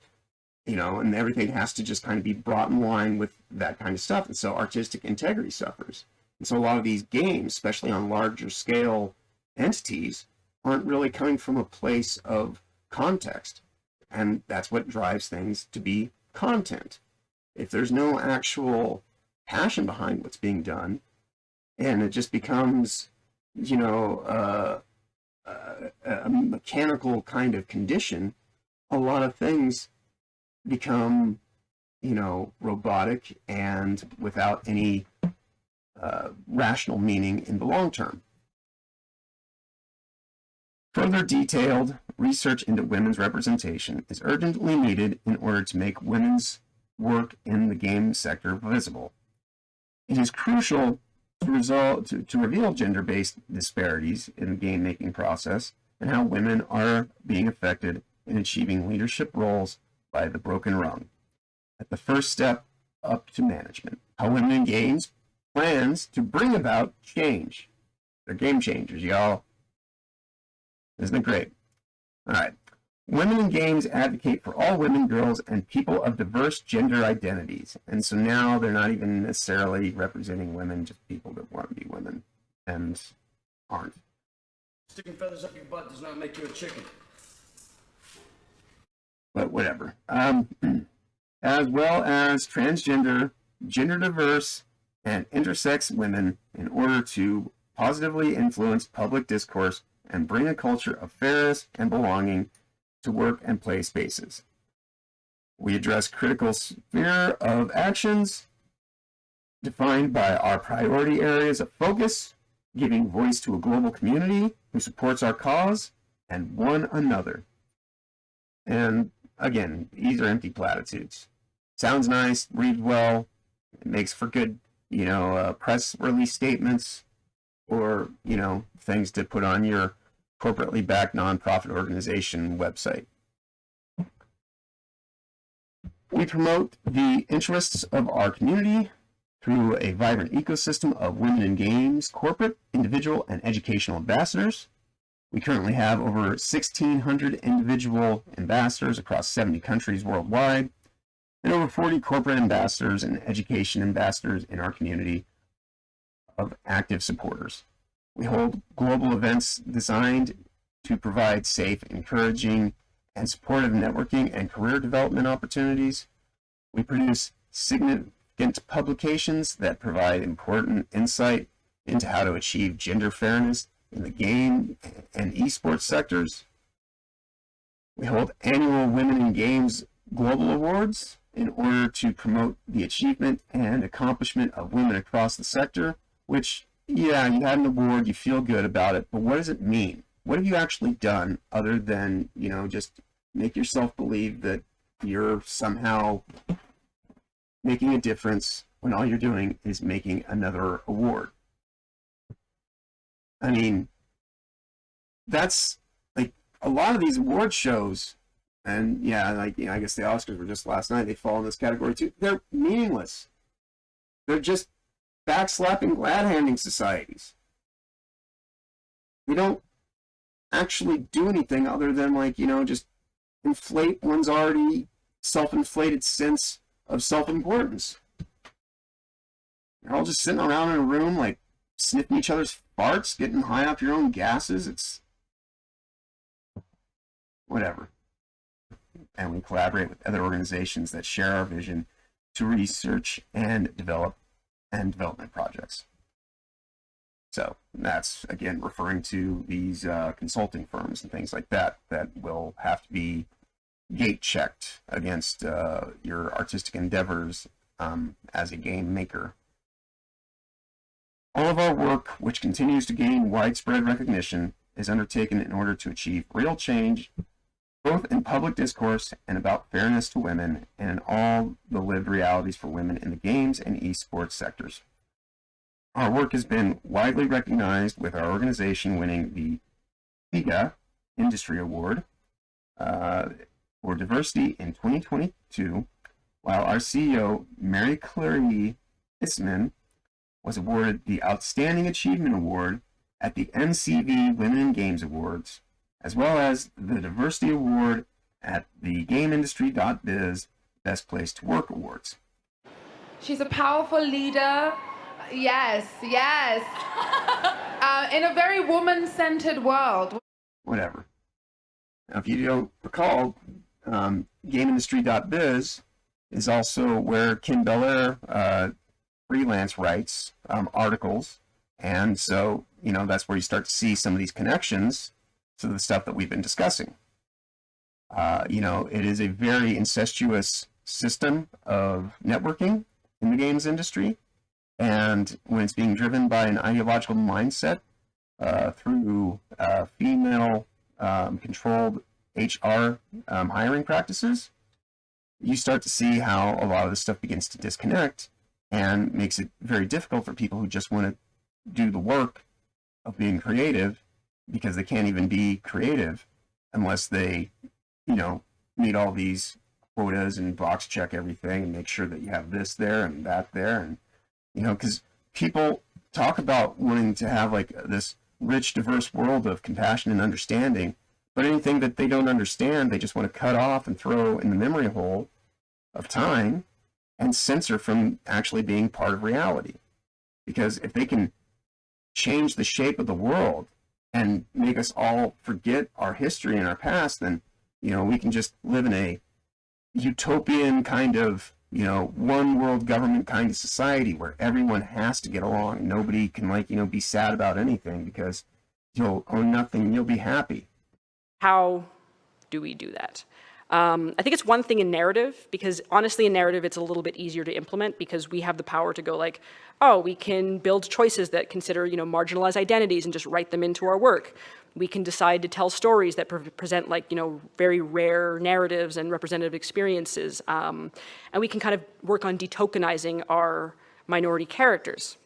[SPEAKER 1] and everything has to just kind of be brought in line with that kind of stuff. And so artistic integrity suffers. And so a lot of these games, especially on larger scale entities, aren't really coming from a place of context. And that's what drives things to be content. If there's no actual passion behind what's being done, and it just becomes, a mechanical kind of condition, a lot of things become, robotic and without any rational meaning in the long term. Further detailed research into women's representation is urgently needed in order to make women's work in the game sector visible. It is crucial to reveal gender-based disparities in the game-making process and how women are being affected in achieving leadership roles by the broken rung, at the first step up to management. How Women in Games plans to bring about change. They're game changers, y'all. Isn't it great? All right. Women in Games advocate for all women, girls, and people of diverse gender identities. And so now they're not even necessarily representing women, just people that want to be women and aren't.
[SPEAKER 9] Sticking feathers up your butt does not make you a chicken.
[SPEAKER 1] But whatever. As well as transgender, gender diverse, and intersex women in order to positively influence public discourse and bring a culture of fairness and belonging to work and play spaces. We address critical sphere of actions defined by our priority areas of focus, giving voice to a global community who supports our cause and one another. And again, these are empty platitudes. Sounds nice, reads well, it makes for good, press release statements, or, things to put on your corporately backed nonprofit organization website. We promote the interests of our community through a vibrant ecosystem of women in games, corporate, individual, and educational ambassadors. We currently have over 1,600 individual ambassadors across 70 countries worldwide, and over 40 corporate ambassadors and education ambassadors in our community of active supporters. We hold global events designed to provide safe, encouraging, and supportive networking and career development opportunities. We produce significant publications that provide important insight into how to achieve gender fairness in the game and esports sectors. We hold annual Women in Games Global Awards in order to promote the achievement and accomplishment of women across the sector, which, yeah, you had an award, you feel good about it, but what does it mean? What have you actually done other than, just make yourself believe that you're somehow making a difference when all you're doing is making another award? I mean, that's like a lot of these award shows, and yeah, I guess the Oscars were just last night, they fall in this category too. They're meaningless. They're just backslapping, glad-handing societies. They don't actually do anything other than, just inflate one's already self-inflated sense of self-importance. You're all just sitting around in a room, sniffing each other's farts, getting high off your own gases. It's whatever. And we collaborate with other organizations that share our vision to research and development projects. So that's, again, referring to these consulting firms and things like that will have to be gate checked against your artistic endeavors as a game maker. All of our work, which continues to gain widespread recognition, is undertaken in order to achieve real change, both in public discourse and about fairness to women, and in all the lived realities for women in the games and esports sectors. Our work has been widely recognized, with our organization winning the SIG Industry Award for Diversity in 2022, while our CEO, Mary Createe was awarded the Outstanding Achievement Award at the MCV Women in Games Awards, as well as the Diversity Award at the GameIndustry.biz Best Place to Work Awards.
[SPEAKER 10] She's a powerful leader. Yes. In a very woman-centered world.
[SPEAKER 1] Whatever. Now, if you don't recall, GameIndustry.biz is also where Kim Belair freelance writes articles, and so that's where you start to see some of these connections to the stuff that we've been discussing. It is a very incestuous system of networking in the games industry, and when it's being driven by an ideological mindset through female controlled HR hiring practices, you start to see how a lot of this stuff begins to disconnect and makes it very difficult for people who just want to do the work of being creative, because they can't even be creative unless they, meet all these quotas and box check everything and make sure that you have this there and that there. And, because people talk about wanting to have this rich, diverse world of compassion and understanding, but anything that they don't understand, they just want to cut off and throw in the memory hole of time and censor from actually being part of reality. Because if they can change the shape of the world and make us all forget our history and our past, then, we can just live in a utopian kind of, one world government kind of society where everyone has to get along. Nobody can be sad about anything, because you'll own nothing and you'll be happy.
[SPEAKER 11] How do we do that? I think it's one thing in narrative, because honestly in narrative it's a little bit easier to implement because we have the power to go like, oh, we can build choices that consider, you know, marginalized identities and just write them into our work. We can decide to tell stories that present like, you know, very rare narratives and representative experiences. And we can kind of work on detokenizing our minority characters.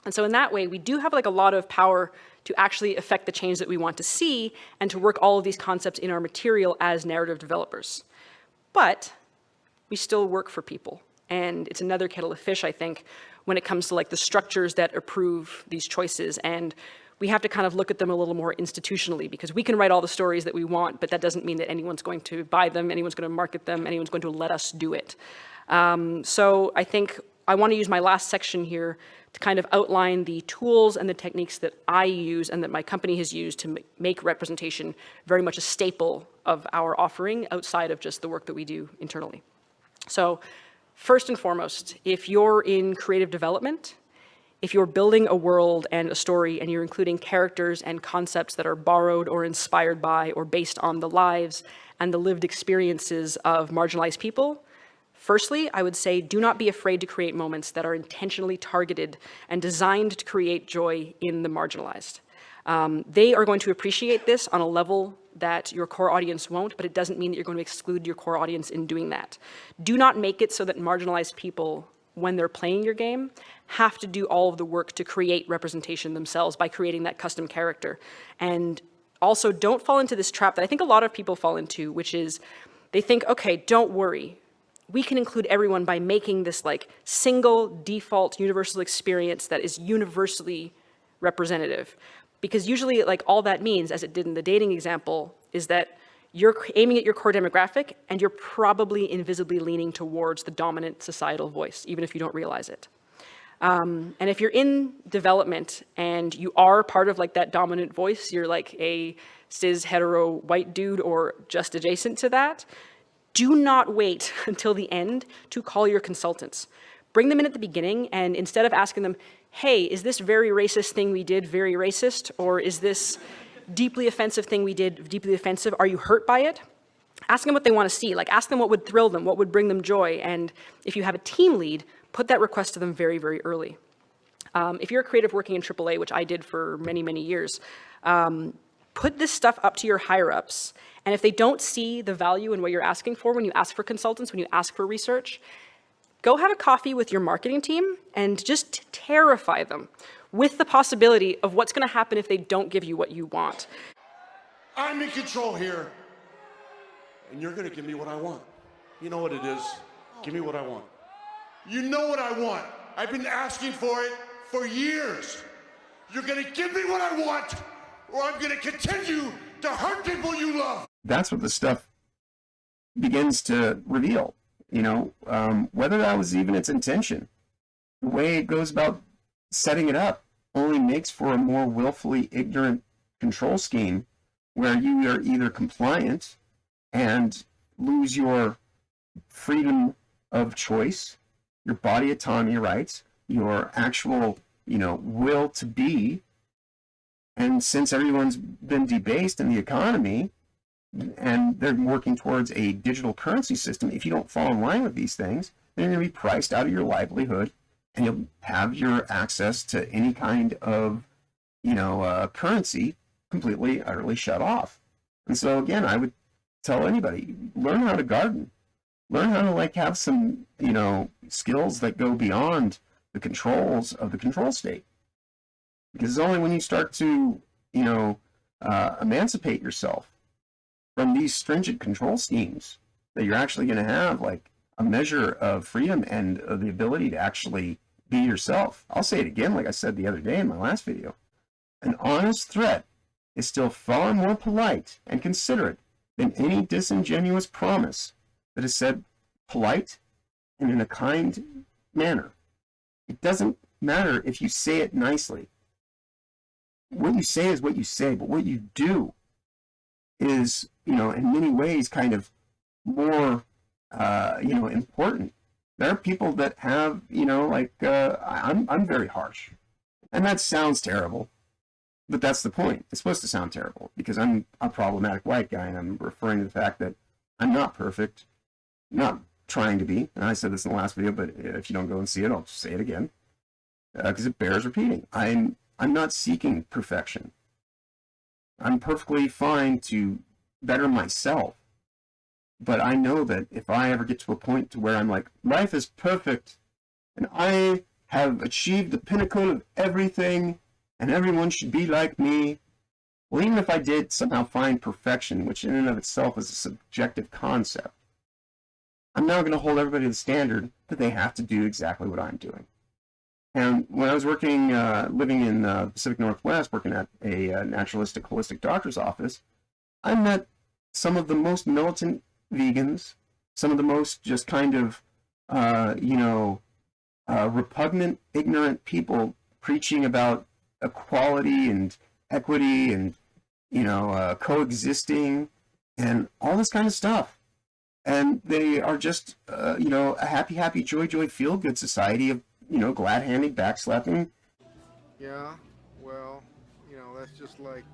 [SPEAKER 11] And so in that way, we do have like a lot of power to actually affect the change that we want to see and to work all of these concepts in our material as narrative developers. But we still work for people. And it's another kettle of fish, I think, when it comes to like the structures that approve these choices. And we have to kind of look at them a little more institutionally, because we can write all the stories that we want, but that doesn't mean that anyone's going to buy them, anyone's going to market them, anyone's going to let us do it. So I think I want to use my last section here to kind of outline the tools and the techniques that I use and that my company has used to make representation very much a staple of our offering outside of just the work that we do internally. So first and foremost, if you're in creative development, if you're building a world and a story and you're including characters and concepts that are borrowed or inspired by or based on the lives and the lived experiences of marginalized people, firstly, I would say do not be afraid to create moments that are intentionally targeted and designed to create joy in the marginalized. They are going to appreciate this on a level that your core audience won't, but it doesn't mean that you're going to exclude your core audience in doing that. Do not make it so that marginalized people, when they're playing your game, have to do all of the work to create representation themselves by creating that custom character. And also don't fall into this trap that I think a lot of people fall into, which is they think, okay, don't worry. We can include everyone by making this like single default universal experience that is universally representative. Because usually like all that means, as it did in the dating example, is that you're aiming at your core demographic and you're probably invisibly leaning towards the dominant societal voice, even if you don't realize it. And if you're in development and you are part of like that dominant voice, you're like a cis hetero white dude or just adjacent to that, do not wait until the end to call your consultants. Bring them in at the beginning, and instead of asking them, hey, is this very racist thing we did very racist? Or is this deeply offensive thing we did deeply offensive? Are you hurt by it? Ask them what they want to see. Like, ask them what would thrill them, what would bring them joy. And if you have a team lead, put that request to them very, very early. If you're a creative working in AAA, which I did for many, many years, put this stuff up to your higher-ups. And if they don't see the value in what you're asking for when you ask for consultants, when you ask for research, go have a coffee with your marketing team and just terrify them with the possibility of what's going to happen if they don't give you what you want.
[SPEAKER 12] I'm in control here, and you're going to give me what I want. You know what it is. Give me what I want. You know what I want. I've been asking for it for years. You're going to give me what I want, or I'm going to continue to hurt people you love.
[SPEAKER 1] That's what the stuff begins to reveal, you know, whether that was even its intention. The way it goes about setting it up only makes for a more willfully ignorant control scheme where you are either compliant and lose your freedom of choice, your body autonomy rights, your actual, you know, will to be. And since everyone's been debased in the economy and they're working towards a digital currency system, if you don't fall in line with these things, then you're going to be priced out of your livelihood and you'll have your access to any kind of, you know, currency completely, utterly shut off. And so again, I would tell anybody, learn how to garden. Learn how to like have some, you know, skills that go beyond the controls of the control state. Because it's only when you start to, you know, emancipate yourself from these stringent control schemes that you're actually going to have like a measure of freedom and the ability to actually be yourself. I'll say it again, like I said the other day in my last video. An honest threat is still far more polite and considerate than any disingenuous promise that is said polite and in a kind manner. It doesn't matter if you say it nicely. What you say is what you say, but what you do is, you know, in many ways kind of more, you know, important. There are people that have, you know, like, I'm very harsh. And that sounds terrible, but that's the point. It's supposed to sound terrible because I'm a problematic white guy and I'm referring to the fact that I'm not perfect. Not trying to be. And I said this in the last video, but if you don't go and see it, I'll just say it again. Because it bears repeating. I'm not seeking perfection. I'm perfectly fine to better myself. But I know that if I ever get to a point to where I'm like, life is perfect, and I have achieved the pinnacle of everything, and everyone should be like me, well, even if I did somehow find perfection, which in and of itself is a subjective concept, I'm now going to hold everybody to the standard that they have to do exactly what I'm doing. And when I was working, living in the Pacific Northwest, working at a naturalistic, holistic doctor's office, I met some of the most militant vegans, some of the most just kind of, repugnant, ignorant people preaching about equality and equity and, coexisting and all this kind of stuff. And they are just, a happy, happy, joy, joy, feel-good society of, glad-handing, backslapping.
[SPEAKER 3] Yeah, well, that's just like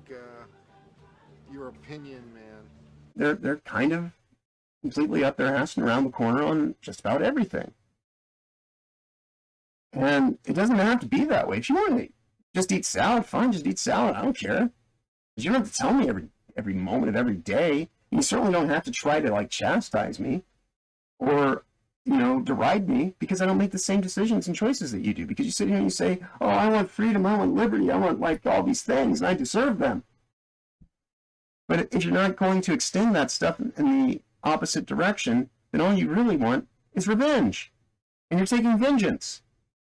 [SPEAKER 3] your opinion, man.
[SPEAKER 1] They're kind of completely up their ass and around the corner on just about everything. And it doesn't have to be that way. If you want to just eat salad, fine, just eat salad. I don't care. But you don't have to tell me every moment of every day. You certainly don't have to try to chastise me or, deride me because I don't make the same decisions and choices that you do. Because you sit here and you say, oh, I want freedom, I want liberty, I want all these things, and I deserve them. But if you're not going to extend that stuff in the opposite direction, then all you really want is revenge. And you're taking vengeance.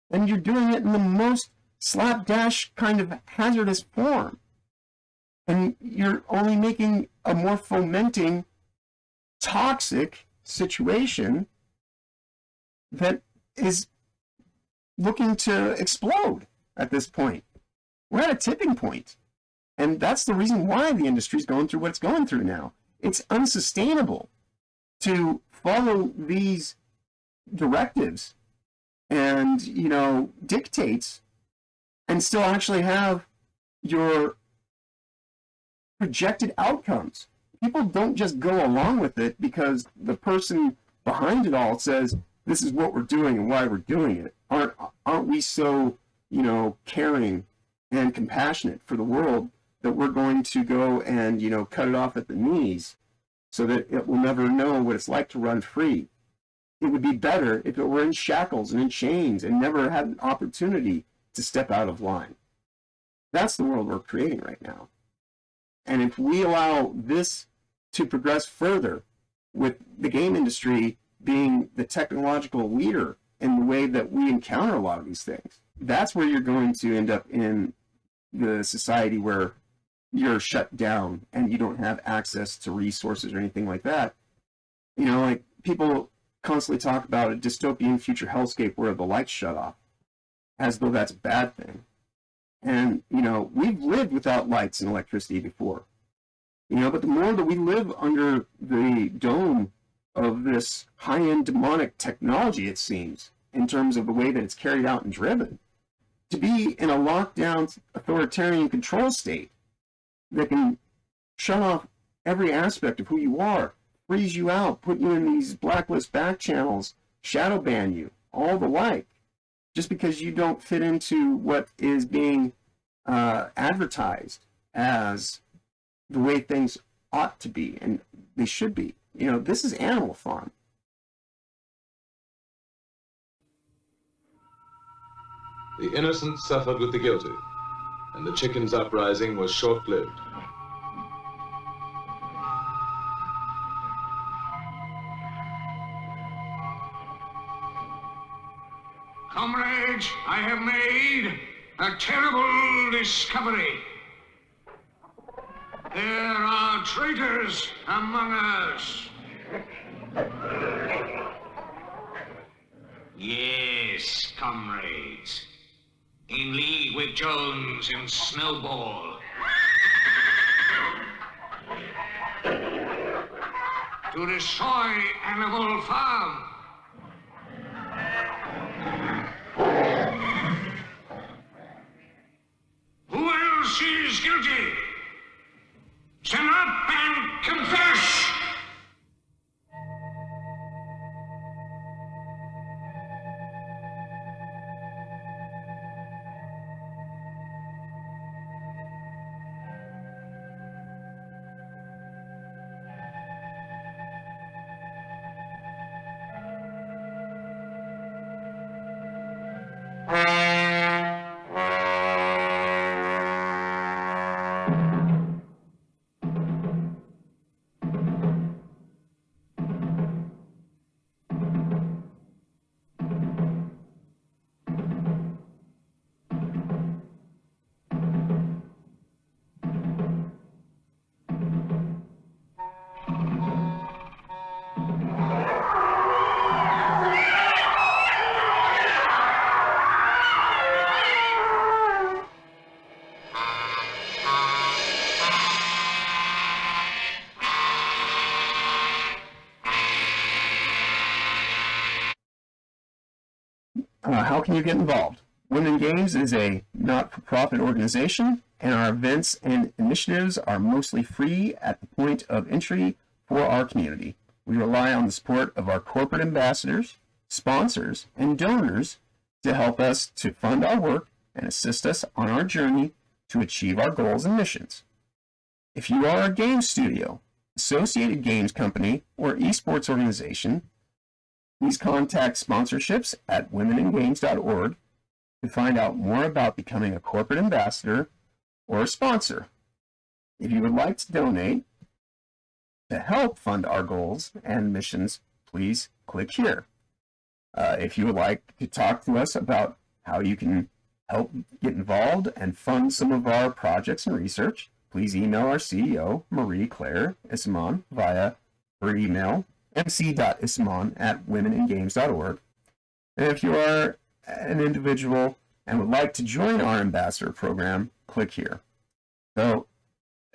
[SPEAKER 1] And you're doing it in the most slapdash kind of hazardous form. And you're only making a more fomenting, toxic situation that is looking to explode at this point. We're at a tipping point. And that's the reason why the industry is going through what it's going through now. It's unsustainable to follow these directives and, dictates and still actually have your projected outcomes. People don't just go along with it because the person behind it all says, this is what we're doing and why we're doing it. Aren't we so, caring and compassionate for the world that we're going to go and, cut it off at the knees so that it will never know what it's like to run free? It would be better if it were in shackles and in chains and never had an opportunity to step out of line. That's the world we're creating right now. And if we allow this to progress further, with the game industry being the technological leader in the way that we encounter a lot of these things, that's where you're going to end up in the society where you're shut down and you don't have access to resources or anything like that. People constantly talk about a dystopian future hellscape where the lights shut off, as though that's a bad thing. And, we've lived without lights and electricity before. But the more that we live under the dome of this high-end demonic technology, it seems, in terms of the way that it's carried out and driven, to be in a lockdown authoritarian control state that can shut off every aspect of who you are, freeze you out, put you in these blacklist back channels, shadow ban you, all the like, just because you don't fit into what is being advertised as the way things ought to be and they should be. This is Animal Farm.
[SPEAKER 13] The innocent suffered with the guilty, and the chickens' uprising was short-lived.
[SPEAKER 14] Comrades, I have made a terrible discovery. There are traitors among us. Yes, comrades. In league with Jones and Snowball. To destroy Animal Farm. Who else is guilty? Stand up and confess!
[SPEAKER 1] can you get involved? Women in Games is a not-for-profit organization, and our events and initiatives are mostly free at the point of entry for our community. We rely on the support of our corporate ambassadors, sponsors, and donors to help us to fund our work and assist us on our journey to achieve our goals and missions. If you are a game studio, associated games company, or esports organization, please contact sponsorships at womeningames.org to find out more about becoming a corporate ambassador or a sponsor. If you would like to donate to help fund our goals and missions, please click here. If you would like to talk to us about how you can help get involved and fund some of our projects and research, please email our CEO, Marie-Claire Issamon, via her email, mc.issamon@womeningames.org. And if you are an individual and would like to join our ambassador program, click here. So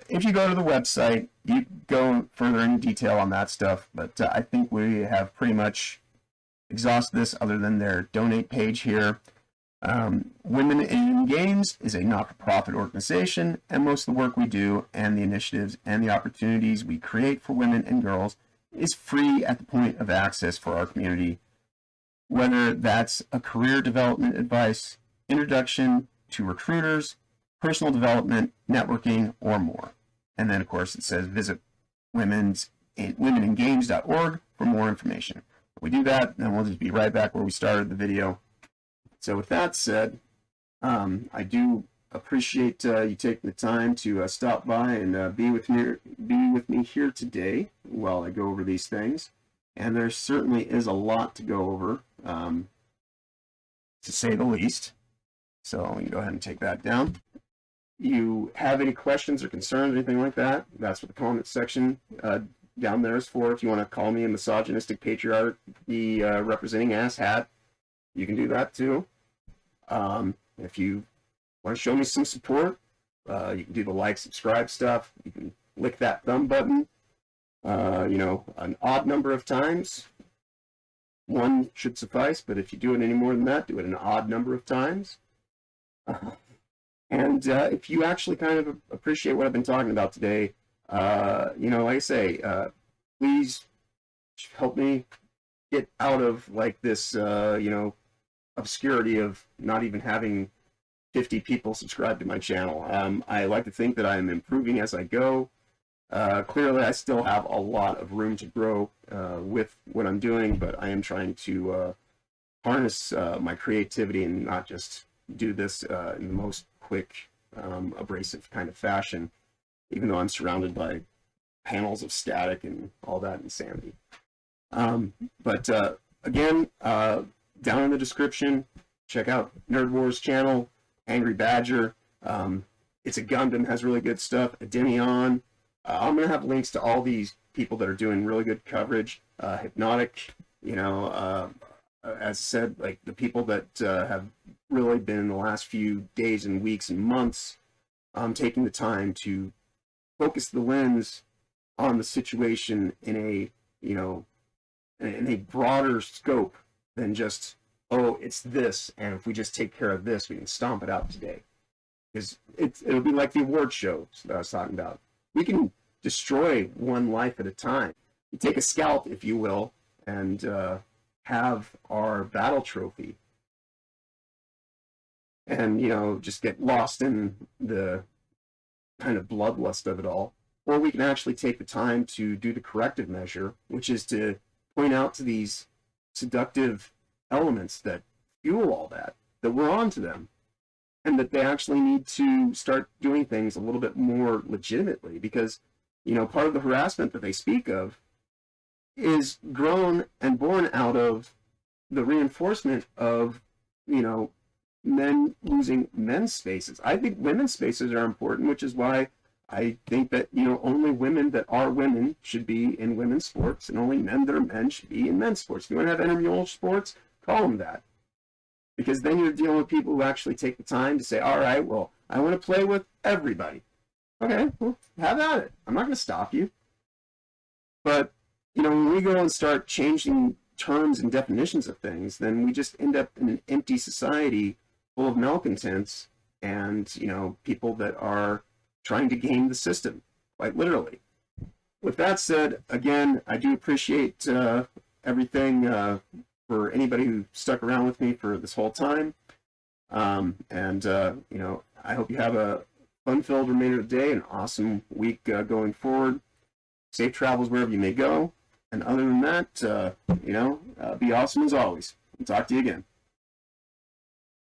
[SPEAKER 1] if you go to the website, you go further in detail on that stuff, but I think we have pretty much exhausted this other than their donate page here. Women in Games is a not-for-profit organization, and most of the work we do and the initiatives and the opportunities we create for women and girls is free at the point of access for our community, whether that's a career development advice, introduction to recruiters, personal development, networking, or more. And then, of course, it says visit womeningames.org for more information. If we do that, then we'll just be right back where we started the video. So with that said, I do appreciate you taking the time to stop by and be with me here today while I go over these things. And there certainly is a lot to go over, to say the least. So we can go ahead and take that down. You have any questions or concerns, anything like that, that's what the comment section down there is for. If you want to call me a misogynistic patriarchy representing asshat, you can do that too. If you want to show me some support, you can do the like, subscribe stuff. You can lick that thumb button, an odd number of times. One should suffice, but if you do it any more than that, do it an odd number of times. And if you actually kind of appreciate what I've been talking about today, like I say, please help me get out of like this, obscurity of not even having 50 people subscribe to my channel. I like to think that I am improving as I go. Clearly, I still have a lot of room to grow with what I'm doing, but I am trying to harness my creativity and not just do this in the most quick, abrasive kind of fashion, even though I'm surrounded by panels of static and all that insanity. But again, down in the description, check out Nerd Wars channel, Angry Badger. It's a Gundam, has really good stuff. Ademion. I'm going to have links to all these people that are doing really good coverage. Hypnotic, as I said, like the people that have really been in the last few days and weeks and months taking the time to focus the lens on the situation in a, in a broader scope than just, oh, it's this, and if we just take care of this, we can stomp it out today. Because it'll be like the award show that I was talking about. We can destroy one life at a time. You take a scalp, if you will, and have our battle trophy. And, just get lost in the kind of bloodlust of it all. Or we can actually take the time to do the corrective measure, which is to point out to these seductive elements that fuel all that we're on to them, and that they actually need to start doing things a little bit more legitimately, because, part of the harassment that they speak of is grown and born out of the reinforcement of, men losing men's spaces. I think women's spaces are important, which is why I think that, only women that are women should be in women's sports, and only men that are men should be in men's sports. If you want to have intramural sports, call them that. Because then you're dealing with people who actually take the time to say, all right, well, I want to play with everybody. Okay, well, have at it. I'm not going to stop you. But, when we go and start changing terms and definitions of things, then we just end up in an empty society full of malcontents and, you know, people that are trying to game the system, quite literally. With that said, again, I do appreciate everything for anybody who stuck around with me for this whole time. You know, I hope you have a fun-filled remainder of the day, an awesome week going forward. Safe travels wherever you may go. And other than that, you know, be awesome as always. I'll talk to you again.